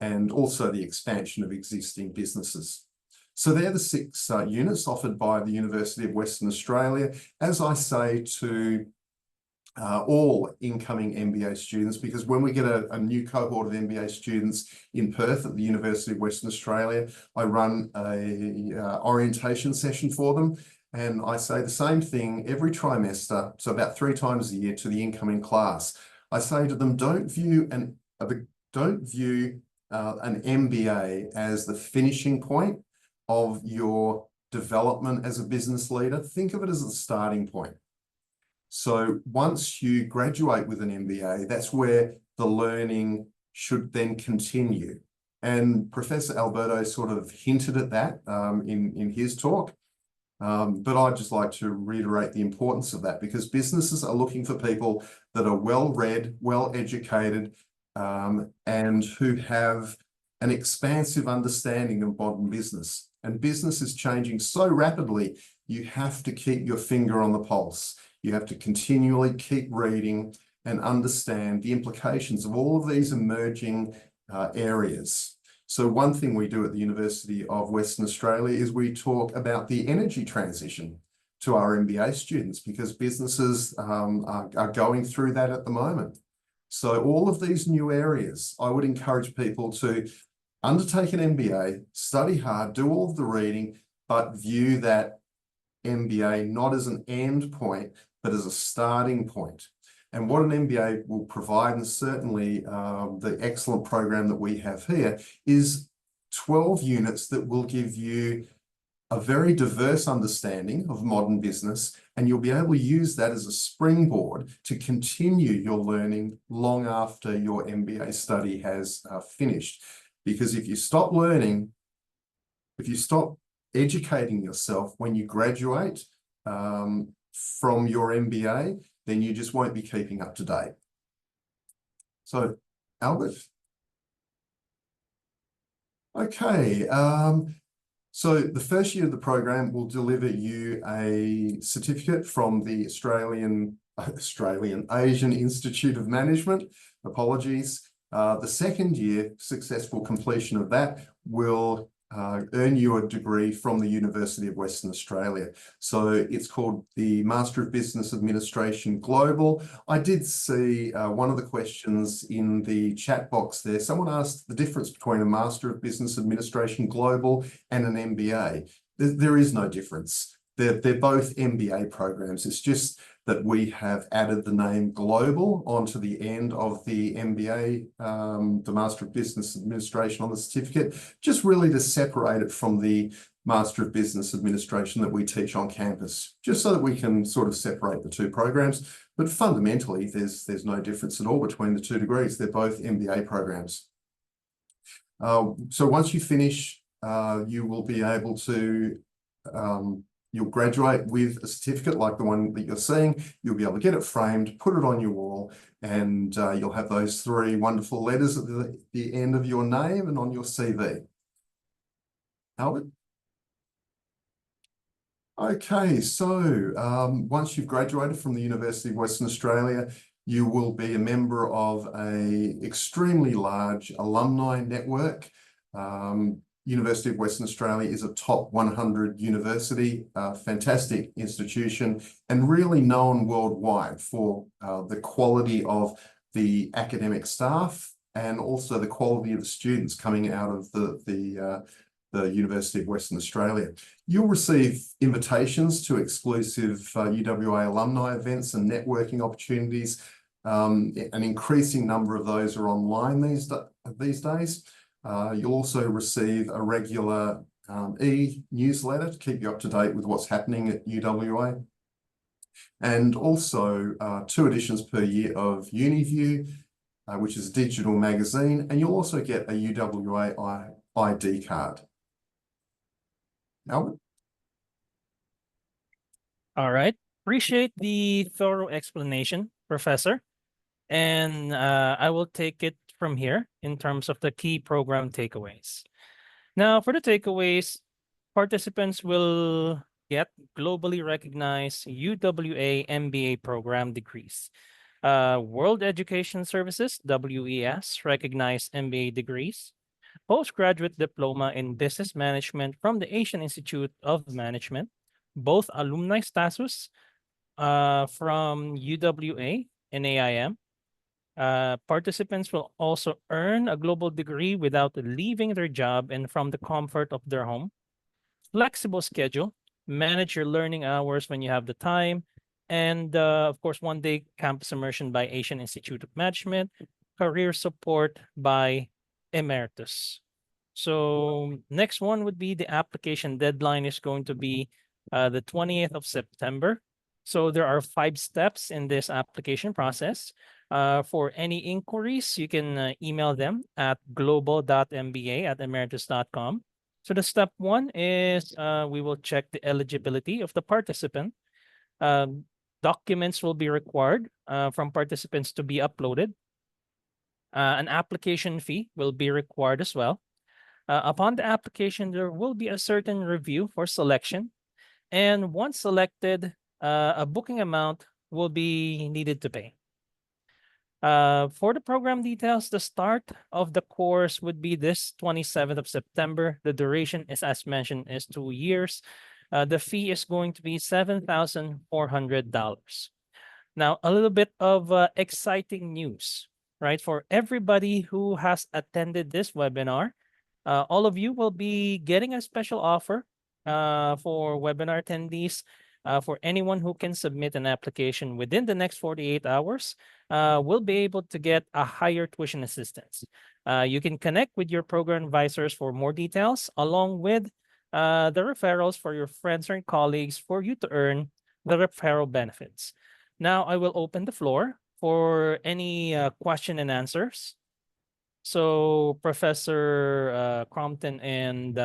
and also the expansion of existing businesses. So they're the 6 units offered by the University of Western Australia. As I say to all incoming MBA students, because when we get a new cohort of MBA students in Perth at the University of Western Australia, I run a orientation session for them. And I say the same thing every trimester, so about 3 times a year, to the incoming class. I say to them, don't view an MBA as the finishing point of your development as a business leader. Think of it as the starting point. So once you graduate with an MBA, that's where the learning should then continue. And Professor Alberto sort of hinted at that in his talk. But I'd just like to reiterate the importance of that, because businesses are looking for people that are well-read, well-educated, and who have an expansive understanding of modern business. And business is changing so rapidly, you have to keep your finger on the pulse. You have to continually keep reading and understand the implications of all of these emerging areas. So one thing we do at the University of Western Australia is we talk about the energy transition to our MBA students, because businesses are going through that at the moment. So all of these new areas, I would encourage people to undertake an MBA, study hard, do all of the reading, but view that MBA not as an end point, but as a starting point. And what an MBA will provide, and certainly the excellent program that we have here, is 12 units that will give you a very diverse understanding of modern business, and you'll be able to use that as a springboard to continue your learning long after your MBA study has finished. Because if you stop learning, if you stop educating yourself when you graduate from your MBA, then you just won't be keeping up to date. So, Albert. Okay. So the first year of the program will deliver you a certificate from the Asian Institute of Management. Apologies. The second year, successful completion of that will earn you a degree from the University of Western Australia. So it's called the Master of Business Administration Global. I did see one of the questions in the chat box there. Someone asked the difference between a Master of Business Administration Global and an MBA. There is no difference. They're both MBA programs. It's just that we have added the name Global onto the end of the MBA, the Master of Business Administration on the certificate, just really to separate it from the Master of Business Administration that we teach on campus, just so that we can sort of separate the two programs. But fundamentally, there's no difference at all between the two degrees. They're both MBA programs. So once you finish, you will be able to you'll graduate with a certificate like the one that you're seeing. You'll be able to get it framed, put it on your wall, and you'll have those three wonderful letters at the end of your name and on your CV. Albert? Okay, so once you've graduated from the University of Western Australia, you will be a member of an extremely large alumni network. University of Western Australia is a top 100 university, fantastic institution, and really known worldwide for the quality of the academic staff and also the quality of the students coming out of the University of Western Australia. You'll receive invitations to exclusive UWA alumni events and networking opportunities. An increasing number of those are online these days. You'll also receive a regular e-newsletter to keep you up to date with what's happening at UWA. And also 2 editions per year of UniView, which is a digital magazine, and you'll also get a UWA ID card. Albert? All right. Appreciate the thorough explanation, Professor. And I will take it from here in terms of the key program takeaways. Now, for the takeaways, participants will get globally recognized UWA MBA program degrees. World Education Services, WES, recognized MBA degrees. Postgraduate Diploma in Business Management from the Asian Institute of Management. Both alumni status from UWA and AIM. Participants will also earn a global degree without leaving their job and from the comfort of their home. Flexible schedule, manage your learning hours when you have the time, and of course, 1-day campus immersion by Asian Institute of Management, career support by Emeritus. So next one would be the application deadline is going to be the 20th of September. So there are 5 steps in this application process. For any inquiries, you can email them at global.mba@emeritus.com. So the step 1 is we will check the eligibility of the participant. Documents will be required from participants to be uploaded. An application fee will be required as well. Upon the application, there will be a certain review for selection. And once selected, a booking amount will be needed to pay. For the program details, the start of the course would be this 27th of September. The duration is, as mentioned, is 2 years. The fee is going to be $7,400. Now, a little bit of exciting news, right? For everybody who has attended this webinar, all of you will be getting a special offer for webinar attendees. For anyone who can submit an application within the next 48 hours, will be able to get a higher tuition assistance. You can connect with your program advisors for more details, along with the referrals for your friends and colleagues for you to earn the referral benefits. Now, I will open the floor for any question and answers. So Professor Crompton and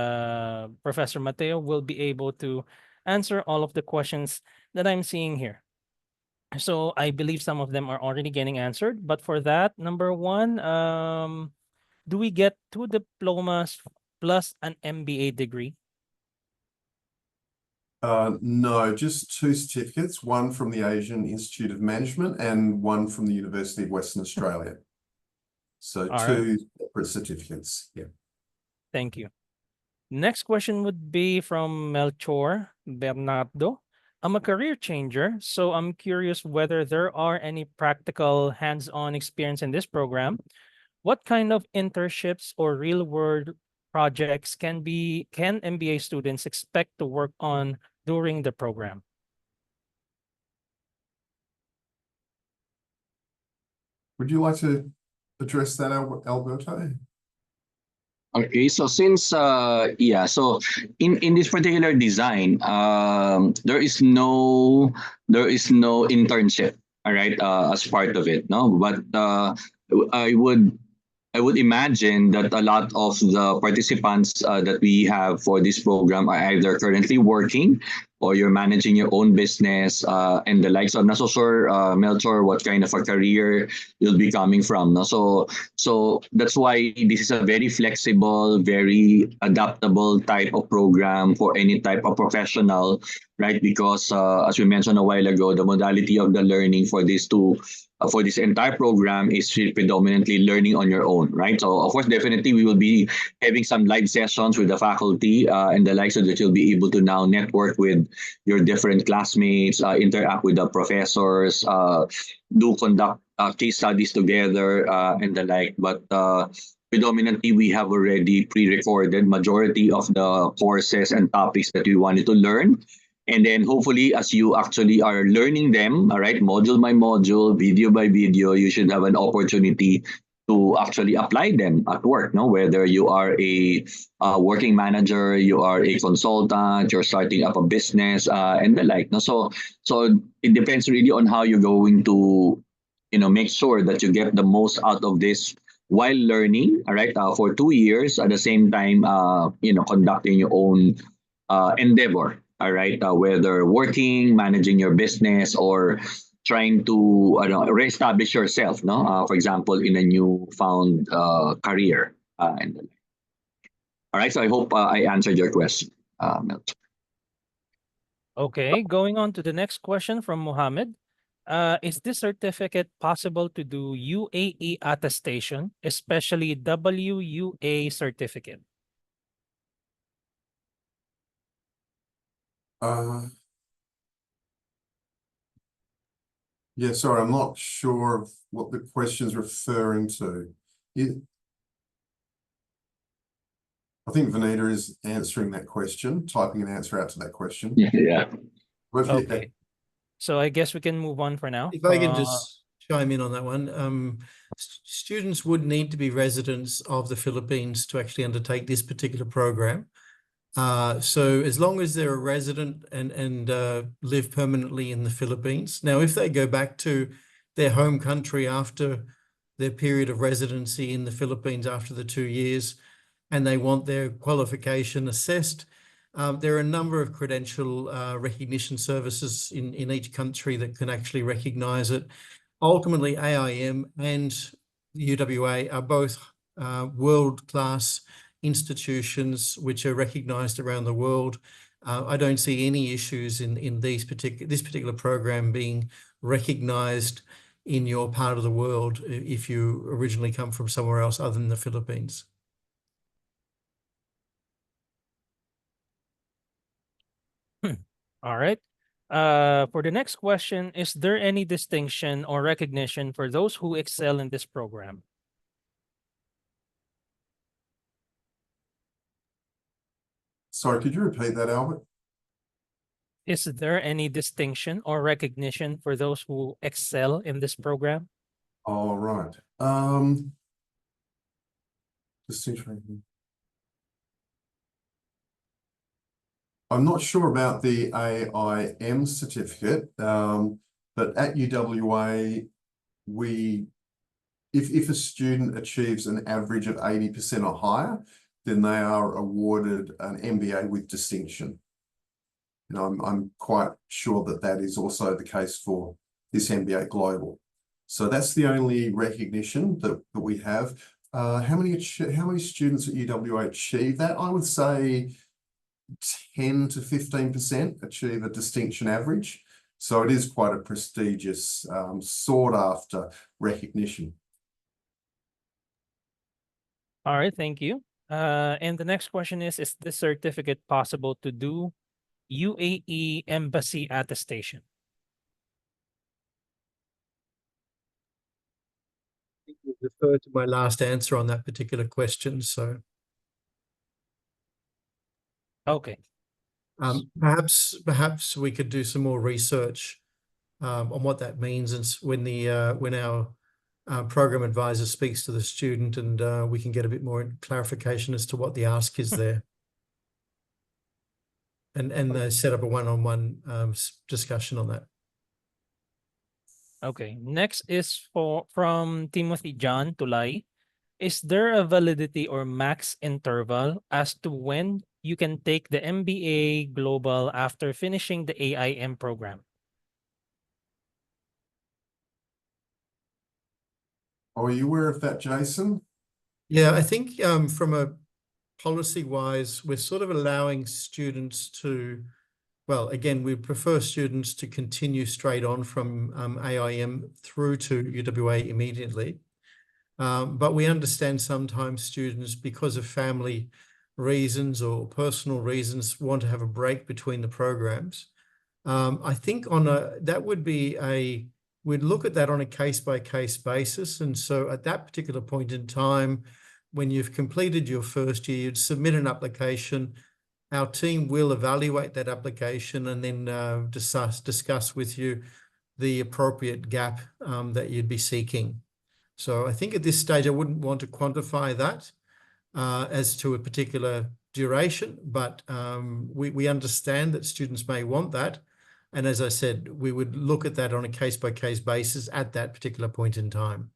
Professor Mateo will be able to answer all of the questions that I'm seeing here. So I believe some of them are already getting answered. But for that, number 1, do we get 2 diplomas plus an MBA degree? No, just 2 certificates, one from the Asian Institute of Management and one from the University of Western Australia. So All right. two separate certificates. Yeah. Thank you. Next question would be from Melchor Bernardo. I'm a career changer, so I'm curious whether there are any practical hands-on experience in this program. What kind of internships or real-world projects can MBA students expect to work on during the program? Would you like to address that, Alberto? Okay, so since so in this particular design, there is no internship, all right, as part of it, no. But I would I would imagine that a lot of the participants that we have for this program are either currently working or you're managing your own business and the likes. I'm not so sure, Melchor, what kind of a career you'll be coming from. No? So that's why this is a very flexible, very adaptable type of program for any type of professional, right? Because as we mentioned a while ago, the modality of the learning for this entire program is predominantly learning on your own, right? So of course, definitely we will be having some live sessions with the faculty and the likes, so that you'll be able to now network with your different classmates, interact with the professors, do conduct case studies together and the like. But predominantly, we have already pre-recorded majority of the courses and topics that we wanted to learn. And then hopefully, as you actually are learning them, all right, module by module, video by video, you should have an opportunity to actually apply them at work, no? Whether you are a working manager, you are a consultant, you're starting up a business, and the like. No? So it depends really on how you're going to, make sure that you get the most out of this while learning, all right, for 2 years at the same time, conducting your own endeavor, all right, whether working, managing your business, or trying to reestablish yourself, no, for example, in a new found career. All right, so I hope I answered your question, Melch. Okay, going on to the next question from Mohammed. Is this certificate possible to do UAE attestation, especially WUA certificate? Yeah, sorry, I'm not sure of what the question's referring to. I think Vanita is answering that question, typing an answer out to that question. Yeah. Okay, so I guess we can move on for now. If I can just chime in on that one. Students would need to be residents of the Philippines to actually undertake this particular program. So as long as they're a resident and live permanently in the Philippines. Now, if they go back to their home country after their period of residency in the Philippines after the 2 years, and they want their qualification assessed, there are a number of credential recognition services in each country that can actually recognize it. Ultimately, AIM and UWA are both world-class institutions which are recognized around the world. I don't see any issues in this particular program being recognized in your part of the world if you originally come from somewhere else other than the Philippines. All right. For the next question, is there any distinction or recognition for those who excel in this program? Sorry, could you repeat that, Albert? Is there any distinction or recognition for those who excel in this program? All right. Distinction. I'm not sure about the AIM certificate, but at UWA, if a student achieves an average of 80% or higher, then they are awarded an MBA with distinction. And I'm quite sure that that is also the case for this MBA Global. So that's the only recognition that we have. How many students at UWA achieve that? I would say 10 to 15% achieve a distinction average. So it is quite a prestigious, sought after recognition. All right, thank you. And the next question is this certificate possible to do UAE embassy attestation? Refer to my last answer on that particular question. So Okay. perhaps we could do some more research on what that means, and when our program advisor speaks to the student, and we can get a bit more clarification as to what the ask is there, and set up a one-on-one discussion on that. Okay. Next is from Timothy John Tulay. Is there a validity or max interval as to when you can take the MBA Global after finishing the AIM program? Are you aware of that, Jason? Yeah, I think from a policy-wise, we're sort of allowing students to, well, again, we prefer students to continue straight on from AIM through to UWA immediately. But we understand sometimes students, because of family reasons or personal reasons, want to have a break between the programs. I think we'd look at that on a case-by-case basis. And so at that particular point in time, when you've completed your first year, you'd submit an application. Our team will evaluate that application and then discuss with you the appropriate gap that you'd be seeking. So I think at this stage, I wouldn't want to quantify that as to a particular duration, but we understand that students may want that. And as I said, we would look at that on a case-by-case basis at that particular point in time.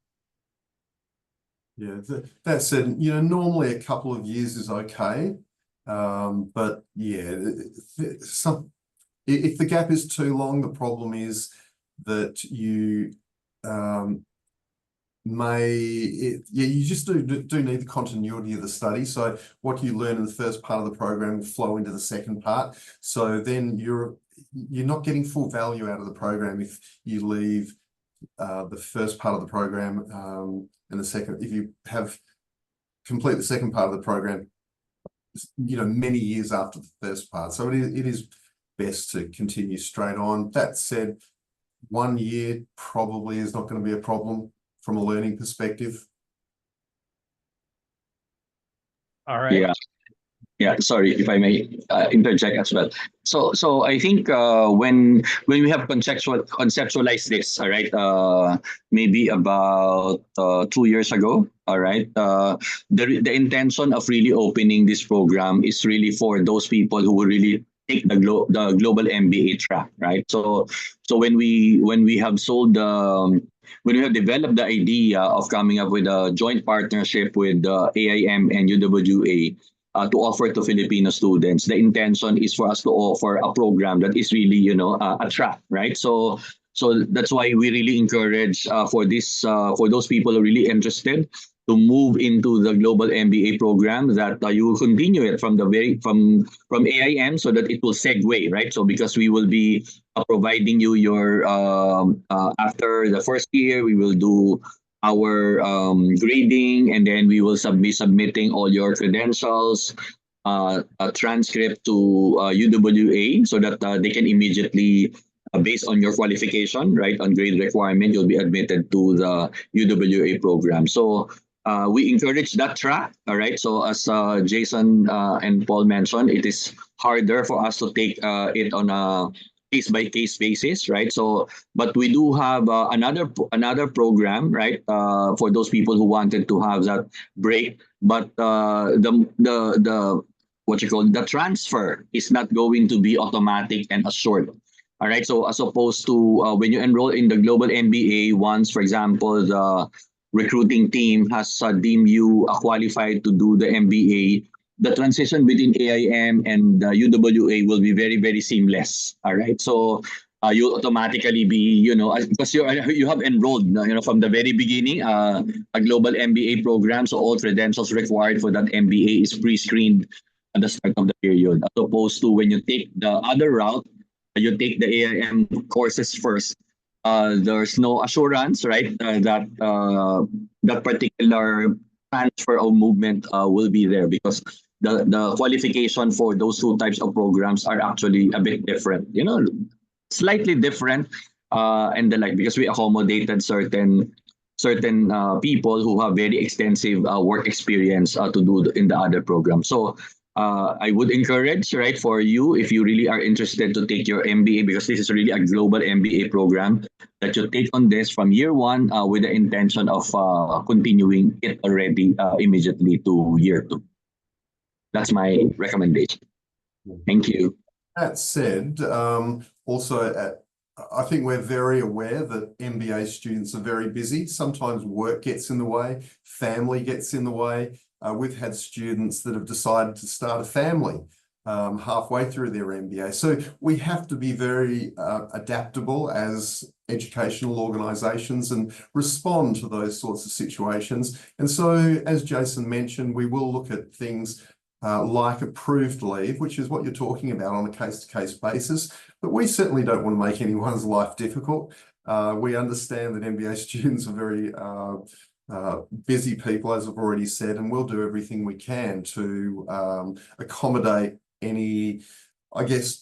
Yeah, that said, normally a couple of years is okay. But yeah, if the gap is too long, the problem is that you you just do need the continuity of the study. So what you learn in the first part of the program will flow into the second part. So then you're not getting full value out of the program if you leave the first part of the program and the second. If you have complete the second part of the program, many years after the first part. So it is best to continue straight on. That said, 1 year probably is not going to be a problem from a learning perspective. All right. Yeah, sorry if I may interject as well. So I think when we have conceptualized this, all right, maybe about 2 years ago, all right, the intention of really opening this program is really for those people who will really take the global MBA track, right? So when we have when we have developed the idea of coming up with a joint partnership with AIM and UWA. To offer to Filipino students, the intention is for us to offer a program that is really, a track, right? So that's why we really encourage for those people who are really interested to move into the global MBA program, that you will continue it from AIM, so that it will segue, right? So because we will be providing you your after the first year, we will do our grading, and then we will be submitting all your credentials, a transcript to UWA, so that they can immediately, based on your qualification, right, on grade requirement, you'll be admitted to the UWA program. So we encourage that track, all right? So as Jason and Paul mentioned, it is harder for us to take it on a case-by-case basis, right? So, but we do have another program, right, for those people who wanted to have that break. But the what you call the transfer is not going to be automatic and assured. All right. So as opposed to when you enroll in the global MBA, once, for example, the recruiting team has deemed you qualified to do the MBA, the transition between AIM and UWA will be very, very seamless. All right. So you'll automatically be, because you have enrolled, from the very beginning, a global MBA program. So all credentials required for that MBA is pre-screened at the start of the period, as opposed to when you take the other route, you take the AIM courses first. There's no assurance, right, that that particular transfer or movement will be there, because the qualification for those two types of programs are actually a bit different, slightly different, and the like, because we accommodated certain people who have very extensive work experience to do in the other program. So I would encourage, right, for you, if you really are interested to take your MBA, because this is really a global MBA program, that you take on this from year one with the intention of continuing it already immediately to year two. That's my recommendation. Thank you. That said, also I think we're very aware that MBA students are very busy. Sometimes work gets in the way, family gets in the way. We've had students that have decided to start a family halfway through their MBA. So we have to be very adaptable as educational organisations and respond to those sorts of situations. And so, as Jason mentioned, we will look at things like approved leave, which is what you're talking about on a case-to-case basis. But we certainly don't want to make anyone's life difficult. We understand that MBA students are very busy people, as I've already said, and we'll do everything we can to accommodate any, I guess,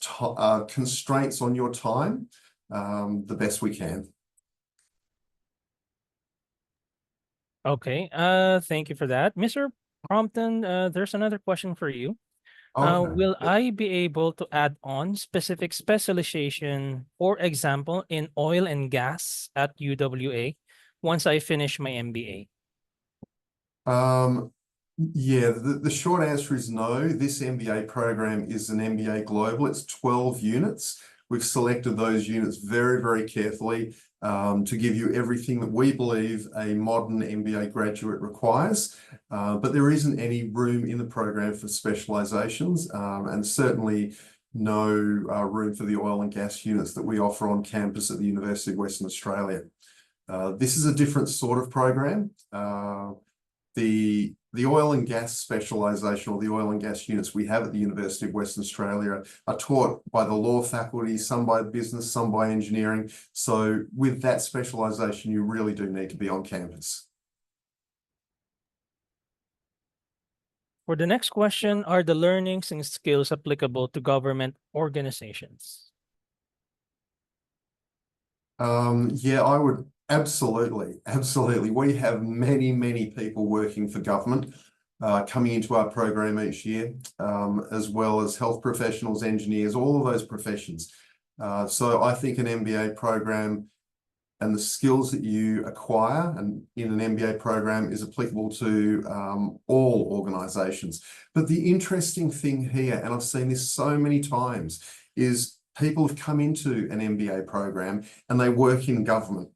constraints on your time the best we can. Okay, thank you for that. Mr. Crompton, there's another question for you. Okay. Will I be able to add on specific specialization, for example, in oil and gas at UWA once I finish my MBA? Yeah, the short answer is no. This MBA program is an MBA Global. It's 12 units. We've selected those units very, very carefully to give you everything that we believe a modern MBA graduate requires. But there isn't any room in the program for specializations, and certainly no room for the oil and gas units that we offer on campus at the University of Western Australia. This is a different sort of program. The oil and gas specialisation, or the oil and gas units we have at the University of Western Australia, are taught by the law faculty, some by business, some by engineering. So with that specialisation, you really do need to be on campus. For the next question, are the learnings and skills applicable to government organizations? Yeah, I would absolutely. We have many people working for government coming into our program each year, as well as health professionals, engineers, all of those professions. So I think an MBA program and the skills that you acquire and in an MBA program is applicable to all organisations. But the interesting thing here, and I've seen this so many times, is people have come into an MBA program and they work in government.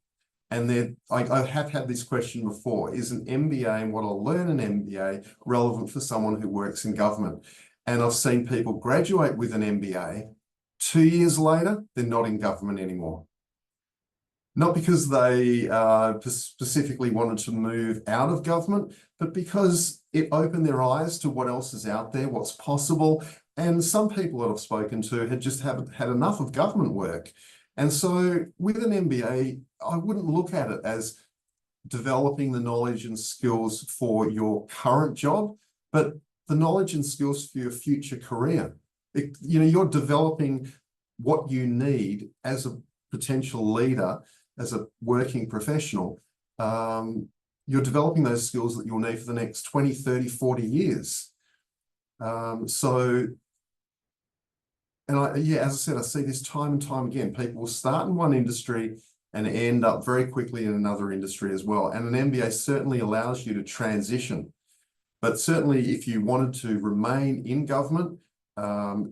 And I have had this question before: is an MBA and what I'll learn in MBA relevant for someone who works in government? And I've seen people graduate with an MBA, 2 years later, they're not in government anymore. Not because they specifically wanted to move out of government, but because it opened their eyes to what else is out there, what's possible. And some people that I've spoken to haven't had enough of government work. And so with an MBA, I wouldn't look at it as developing the knowledge and skills for your current job, but the knowledge and skills for your future career. You're developing what you need as a potential leader, as a working professional. You're developing those skills that you'll need for the next 20, 30, 40 years. As I said, I see this time and time again. People will start in one industry and end up very quickly in another industry as well. And an MBA certainly allows you to transition. But certainly if you wanted to remain in government,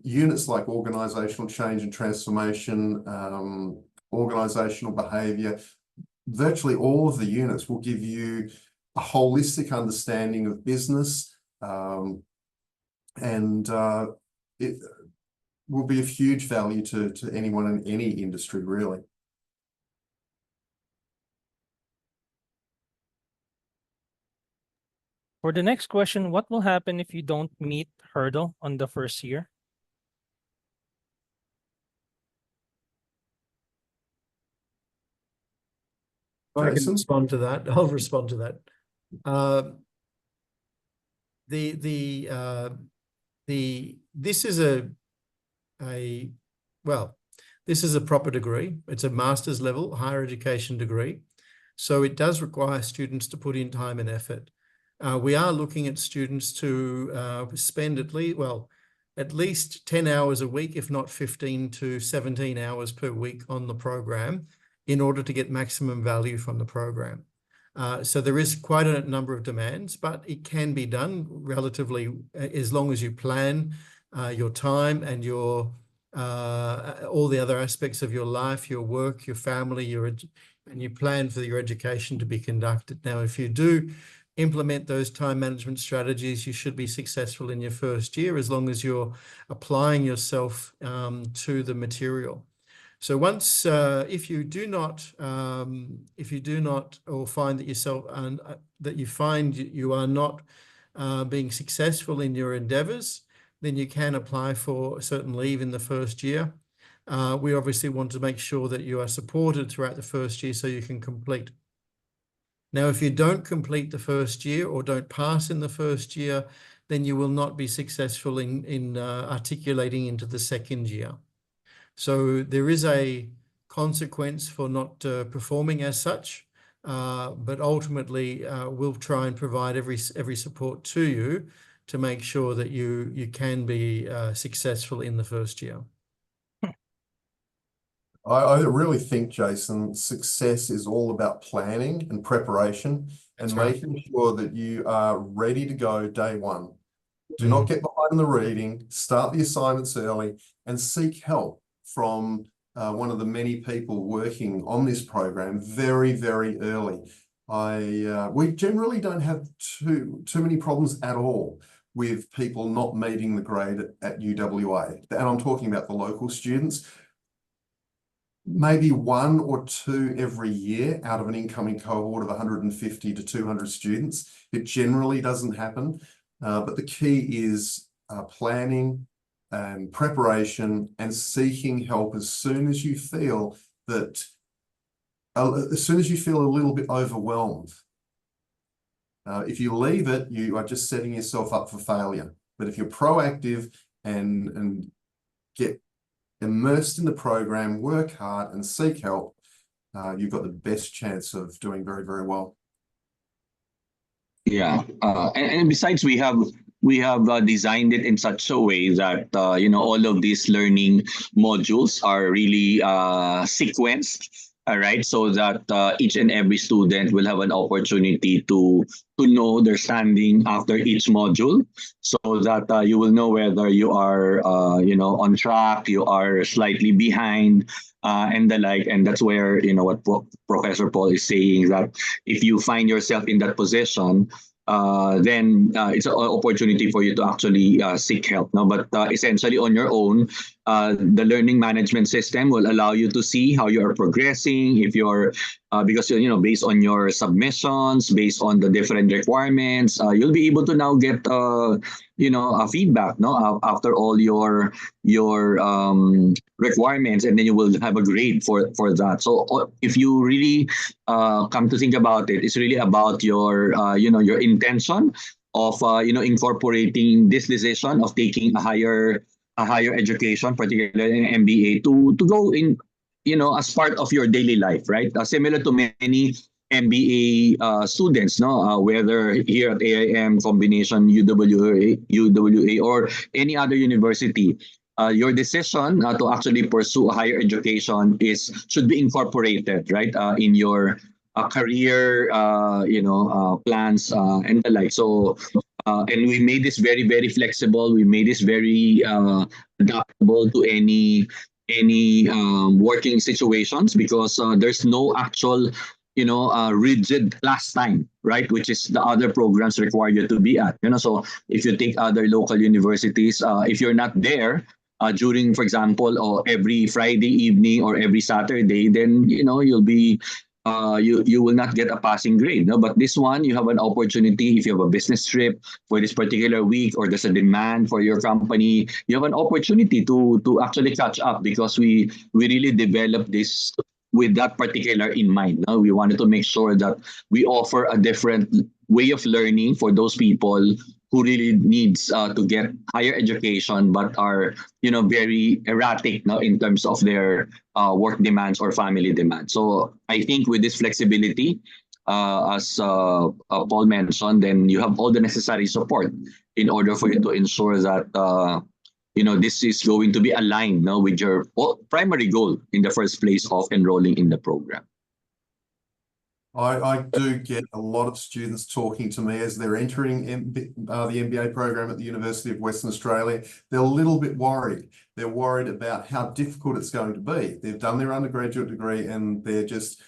units like organisational change and transformation, organisational behaviour, virtually all of the units will give you a holistic understanding of business, and it will be of huge value to anyone in any industry, really. For the next question, what will happen if you don't meet hurdle on the first year? I can respond to that. I'll respond to that. this is this is a proper degree. It's a master's level higher education degree. So it does require students to put in time and effort. We are looking at students to spend at least 10 hours a week, if not 15 to 17 hours per week on the program in order to get maximum value from the program. So there is quite a number of demands, but it can be done relatively as long as you plan your time and your all the other aspects of your life, your work, your family, and you plan for your education to be conducted. Now, if you do implement those time management strategies, you should be successful in your first year as long as you're applying yourself to the material. So once, if you do not, or find that yourself that you find you are not being successful in your endeavors, then you can apply for a certain leave in the first year. We obviously want to make sure that you are supported throughout the first year so you can complete. Now, if you don't complete the first year or don't pass in the first year, then you will not be successful in articulating into the second year. So there is a consequence for not performing as such, but ultimately we'll try and provide every support to you to make sure that you can be successful in the first year. I really think, Jason, success is all about planning and preparation and making sure that you are ready to go day one. Do not get behind the reading, start the assignments early, and seek help from one of the many people working on this program very, very early. We generally don't have too many problems at all with people not meeting the grade at UWA. And I'm talking about the local students. Maybe one or two every year out of an incoming cohort of 150 to 200 students. It generally doesn't happen, but the key is planning and preparation and seeking help as soon as you feel that, as soon as you feel a little bit overwhelmed. If you leave it, you are just setting yourself up for failure. But if you're proactive and get immersed in the program, work hard and seek help, you've got the best chance of doing very, very well. Yeah, and besides, we have designed it in such a way that all of these learning modules are really sequenced. All right, so that each and every student will have an opportunity to know their standing after each module, so that you will know whether you are on track, you are slightly behind, and the like. And that's where what Professor Paul is saying, that if you find yourself in that position, then it's an opportunity for you to actually seek help. No, but essentially on your own, the learning management system will allow you to see how you are progressing. If you're because based on your submissions, based on the different requirements, you'll be able to now get a feedback. No, after all your requirements, and then you will have a grade for that. So if you really come to think about it, it's really about your your intention of incorporating this decision of taking a higher education, particularly in MBA, to go in as part of your daily life, right? Similar to many MBA students, no, whether here at AIM, combination UWA or any other university, your decision to actually pursue a higher education should be incorporated, right, in your career, plans and the like. So, and we made this very, very flexible. We made this very adaptable to any working situations, because there's no actual rigid class time, right, which is the other programs require you to be at. So if you take other local universities, if you're not there during, for example, or every Friday evening or every Saturday, then you'll be you will not get a passing grade. No, but this one, you have an opportunity. If you have a business trip for this particular week, or there's a demand for your company, you have an opportunity to actually catch up, because we really developed this with that particular in mind. No? We wanted to make sure that we offer a different way of learning for those people who really needs to get higher education but are very erratic now in terms of their work demands or family demands. So I think with this flexibility, as Paul mentioned, then you have all the necessary support in order for you to ensure that this is going to be aligned now with your primary goal in the first place of enrolling in the program. I do get a lot of students talking to me as they're entering the MBA program at the University of Western Australia. They're a little bit worried. They're worried about how difficult it's going to be. They've done their undergraduate degree and they're just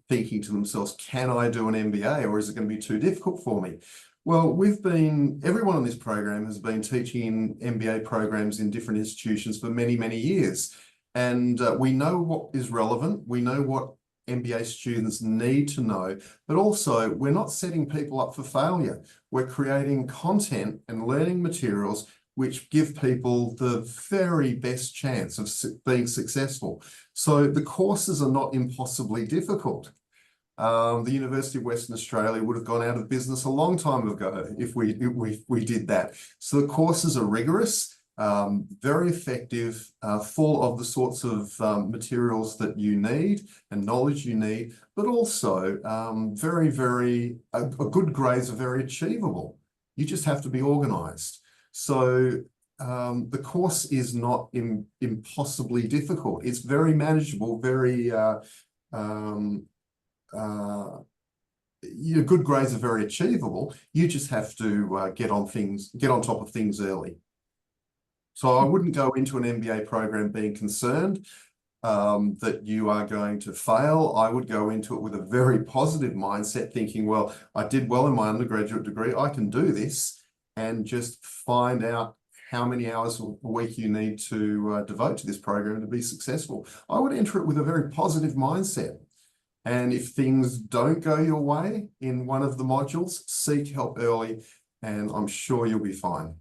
thinking to themselves, can I do an MBA or is it going to be too difficult for me? Well, everyone in this program has been teaching MBA programs in different institutions for many, many years. And we know what is relevant. We know what MBA students need to know, but also we're not setting people up for failure. We're creating content and learning materials which give people the very best chance of being successful. So the courses are not impossibly difficult. The University of Western Australia would have gone out of business a long time ago if we did that. So the courses are rigorous, very effective, full of the sorts of materials that you need and knowledge you need, but also good grades are very achievable. You just have to be organized. So the course is not impossibly difficult. It's very manageable, your good grades are very achievable. You just have to get on top of things early. So I wouldn't go into an MBA program being concerned that you are going to fail. I would go into it with a very positive mindset, thinking, well, I did well in my undergraduate degree. I can do this, and just find out how many hours a week you need to devote to this program to be successful. I would enter it with a very positive mindset. And if things don't go your way in one of the modules, seek help early, and I'm sure you'll be fine.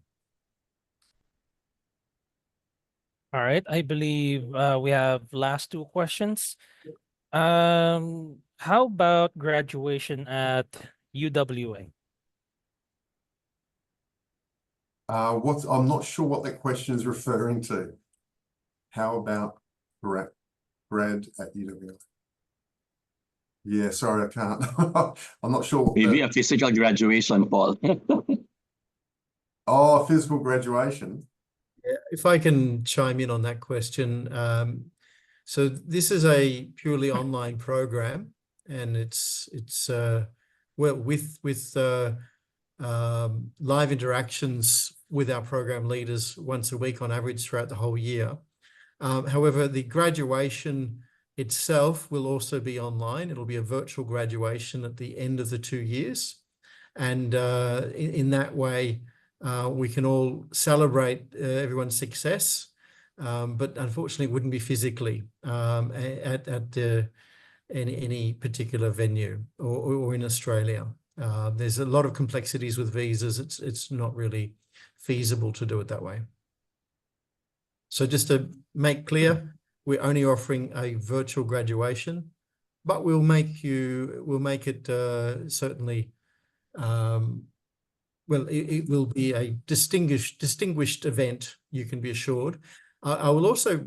All right, I believe we have last two questions. How about graduation at UWA? I'm not sure what that question is referring to. How about grad at UWA? Yeah, sorry, I can't. I'm not sure. Maybe a physical graduation, Paul. Oh, physical graduation. Yeah, if I can chime in on that question. So this is a purely online program, and it's well with live interactions with our program leaders once a week on average throughout the whole year. However, the graduation itself will also be online. It'll be a virtual graduation at the end of the 2 years. And in that way, we can all celebrate everyone's success, but unfortunately it wouldn't be physically at any particular venue or in Australia. There's a lot of complexities with visas. It's not really feasible to do it that way. So just to make clear, we're only offering a virtual graduation, but we'll make it certainly, well, it will be a distinguished event, you can be assured. I will also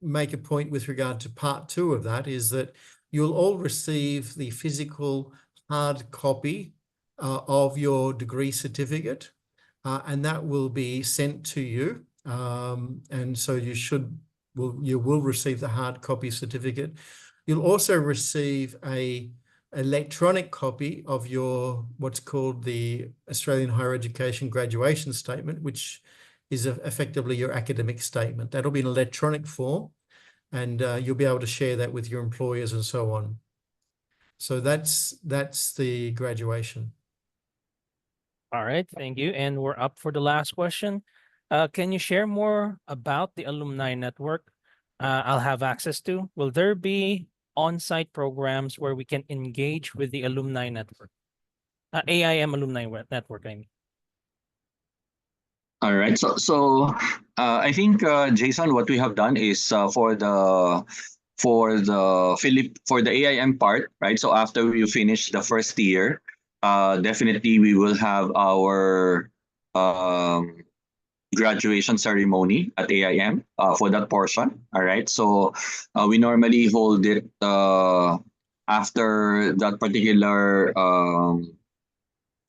make a point with regard to part 2 of that, is that you'll all receive the physical hard copy of your degree certificate, and that will be sent to you. And so you will receive the hard copy certificate. You'll also receive a electronic copy of your what's called the Australian Higher Education Graduation Statement, which is effectively your academic statement. That'll be in electronic form, and you'll be able to share that with your employers and so on. So that's the graduation. All right, thank you. And we're up for the last question. Can you share more about the alumni network I'll have access to? Will there be on-site programs where we can engage with the alumni network? AIM alumni network, I mean. All right. So I think Jason, what we have done is for the AIM part, right? So after we finish the first year, definitely we will have our graduation ceremony at AIM for that portion. All right. So we normally hold it after that particular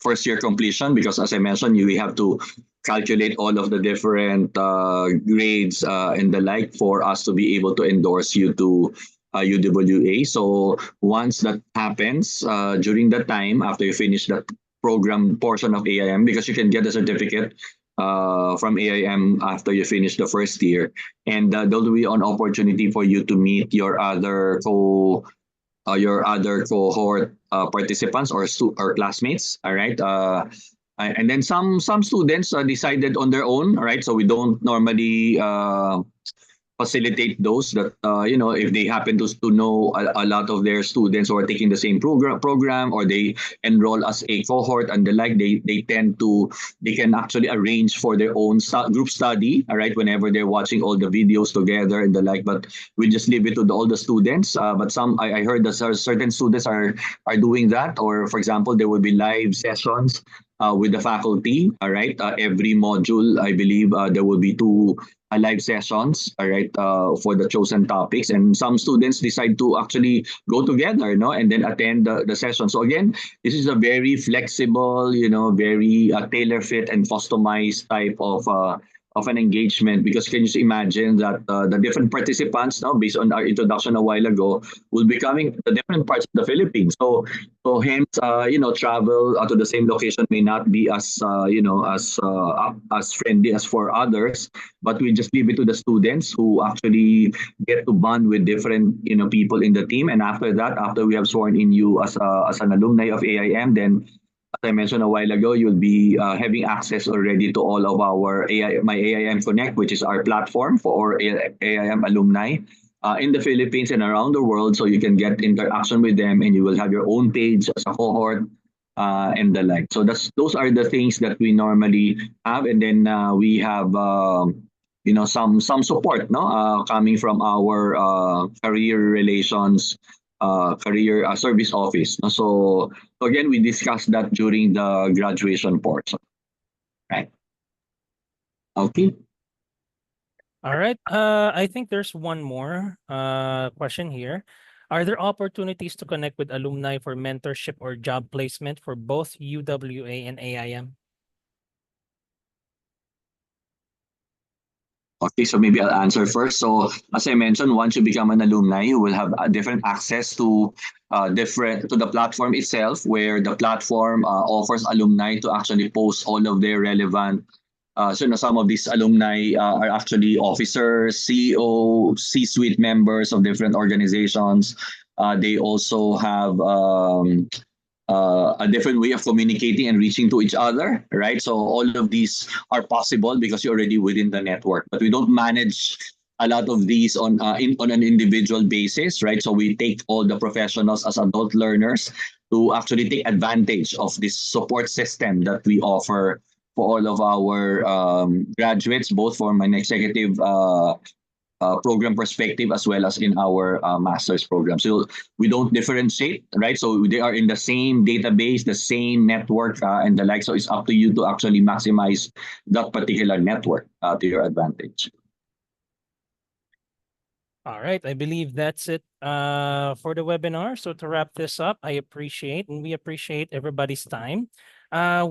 first year completion, because as I mentioned, we have to calculate all of the different grades and the like for us to be able to endorse you to UWA. So once that happens, during that time, after you finish that program portion of AIM, because you can get a certificate from AIM after you finish the first year, and there will be an opportunity for you to meet your other cohort participants or classmates. All right. And then some students decided on their own. All right. So we don't normally facilitate those that if they happen to know a lot of their students who are taking the same program, or they enroll as a cohort and the like, they can actually arrange for their own group study, all right, whenever they're watching all the videos together and the like. But we just leave it to all the students. But some I heard that certain students are doing that, or for example, there will be live sessions with the faculty. All right, every module, I believe there will be two live sessions, all right, for the chosen topics. And some students decide to actually go together, and then attend the session. So again, this is a very flexible, very tailor-fit and customized type of an engagement, because can you just imagine that the different participants now, based on our introduction a while ago, will be coming to the different parts of the Philippines. So hence, travel to the same location may not be as friendly as for others, but we just leave it to the students who actually get to bond with different people in the team. And after that, after we have sworn in you as an alumni of AIM, then as I mentioned a while ago, you'll be having access already to all of our My AIM Connect, which is our platform for AIM alumni in the Philippines and around the world. So you can get interaction with them, and you will have your own page as a cohort and the like. So those are the things that we normally have. And then we have some support coming from our career relations career service office. So again, we discussed that during the graduation portion. Right. Okay. All right. I think there's one more question here. Are there opportunities to connect with alumni for mentorship or job placement for both UWA and AIM? Okay, so maybe I'll answer first. So as I mentioned, once you become an alumni, you will have different access to the platform itself, where the platform offers alumni to actually post all of their relevant. Some of these alumni are actually officers, CEO, C-suite members of different organizations. They also have a different way of communicating and reaching to each other, right? So all of these are possible because you're already within the network. But we don't manage a lot of these on an individual basis, right? So we take all the professionals as adult learners to actually take advantage of this support system that we offer for all of our graduates, both from an executive program perspective as well as in our master's program. So we don't differentiate, right? So they are in the same database, the same network and the like. So it's up to you to actually maximize that particular network to your advantage. All right, I believe that's it for the webinar. So to wrap this up, we appreciate everybody's time.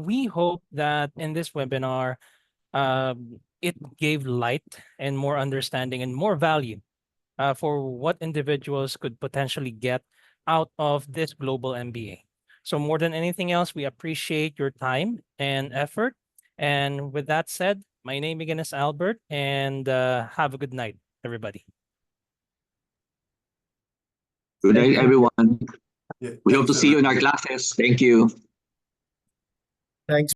We hope that in this webinar, it gave light and more understanding and more value for what individuals could potentially get out of this Global MBA. So more than anything else, we appreciate your time and effort. And with that said, my name again is Albert, and have a good night, everybody. Good night, everyone. Yeah, We hope thanks, to see you in our everybody. classes. Thank you. Thanks.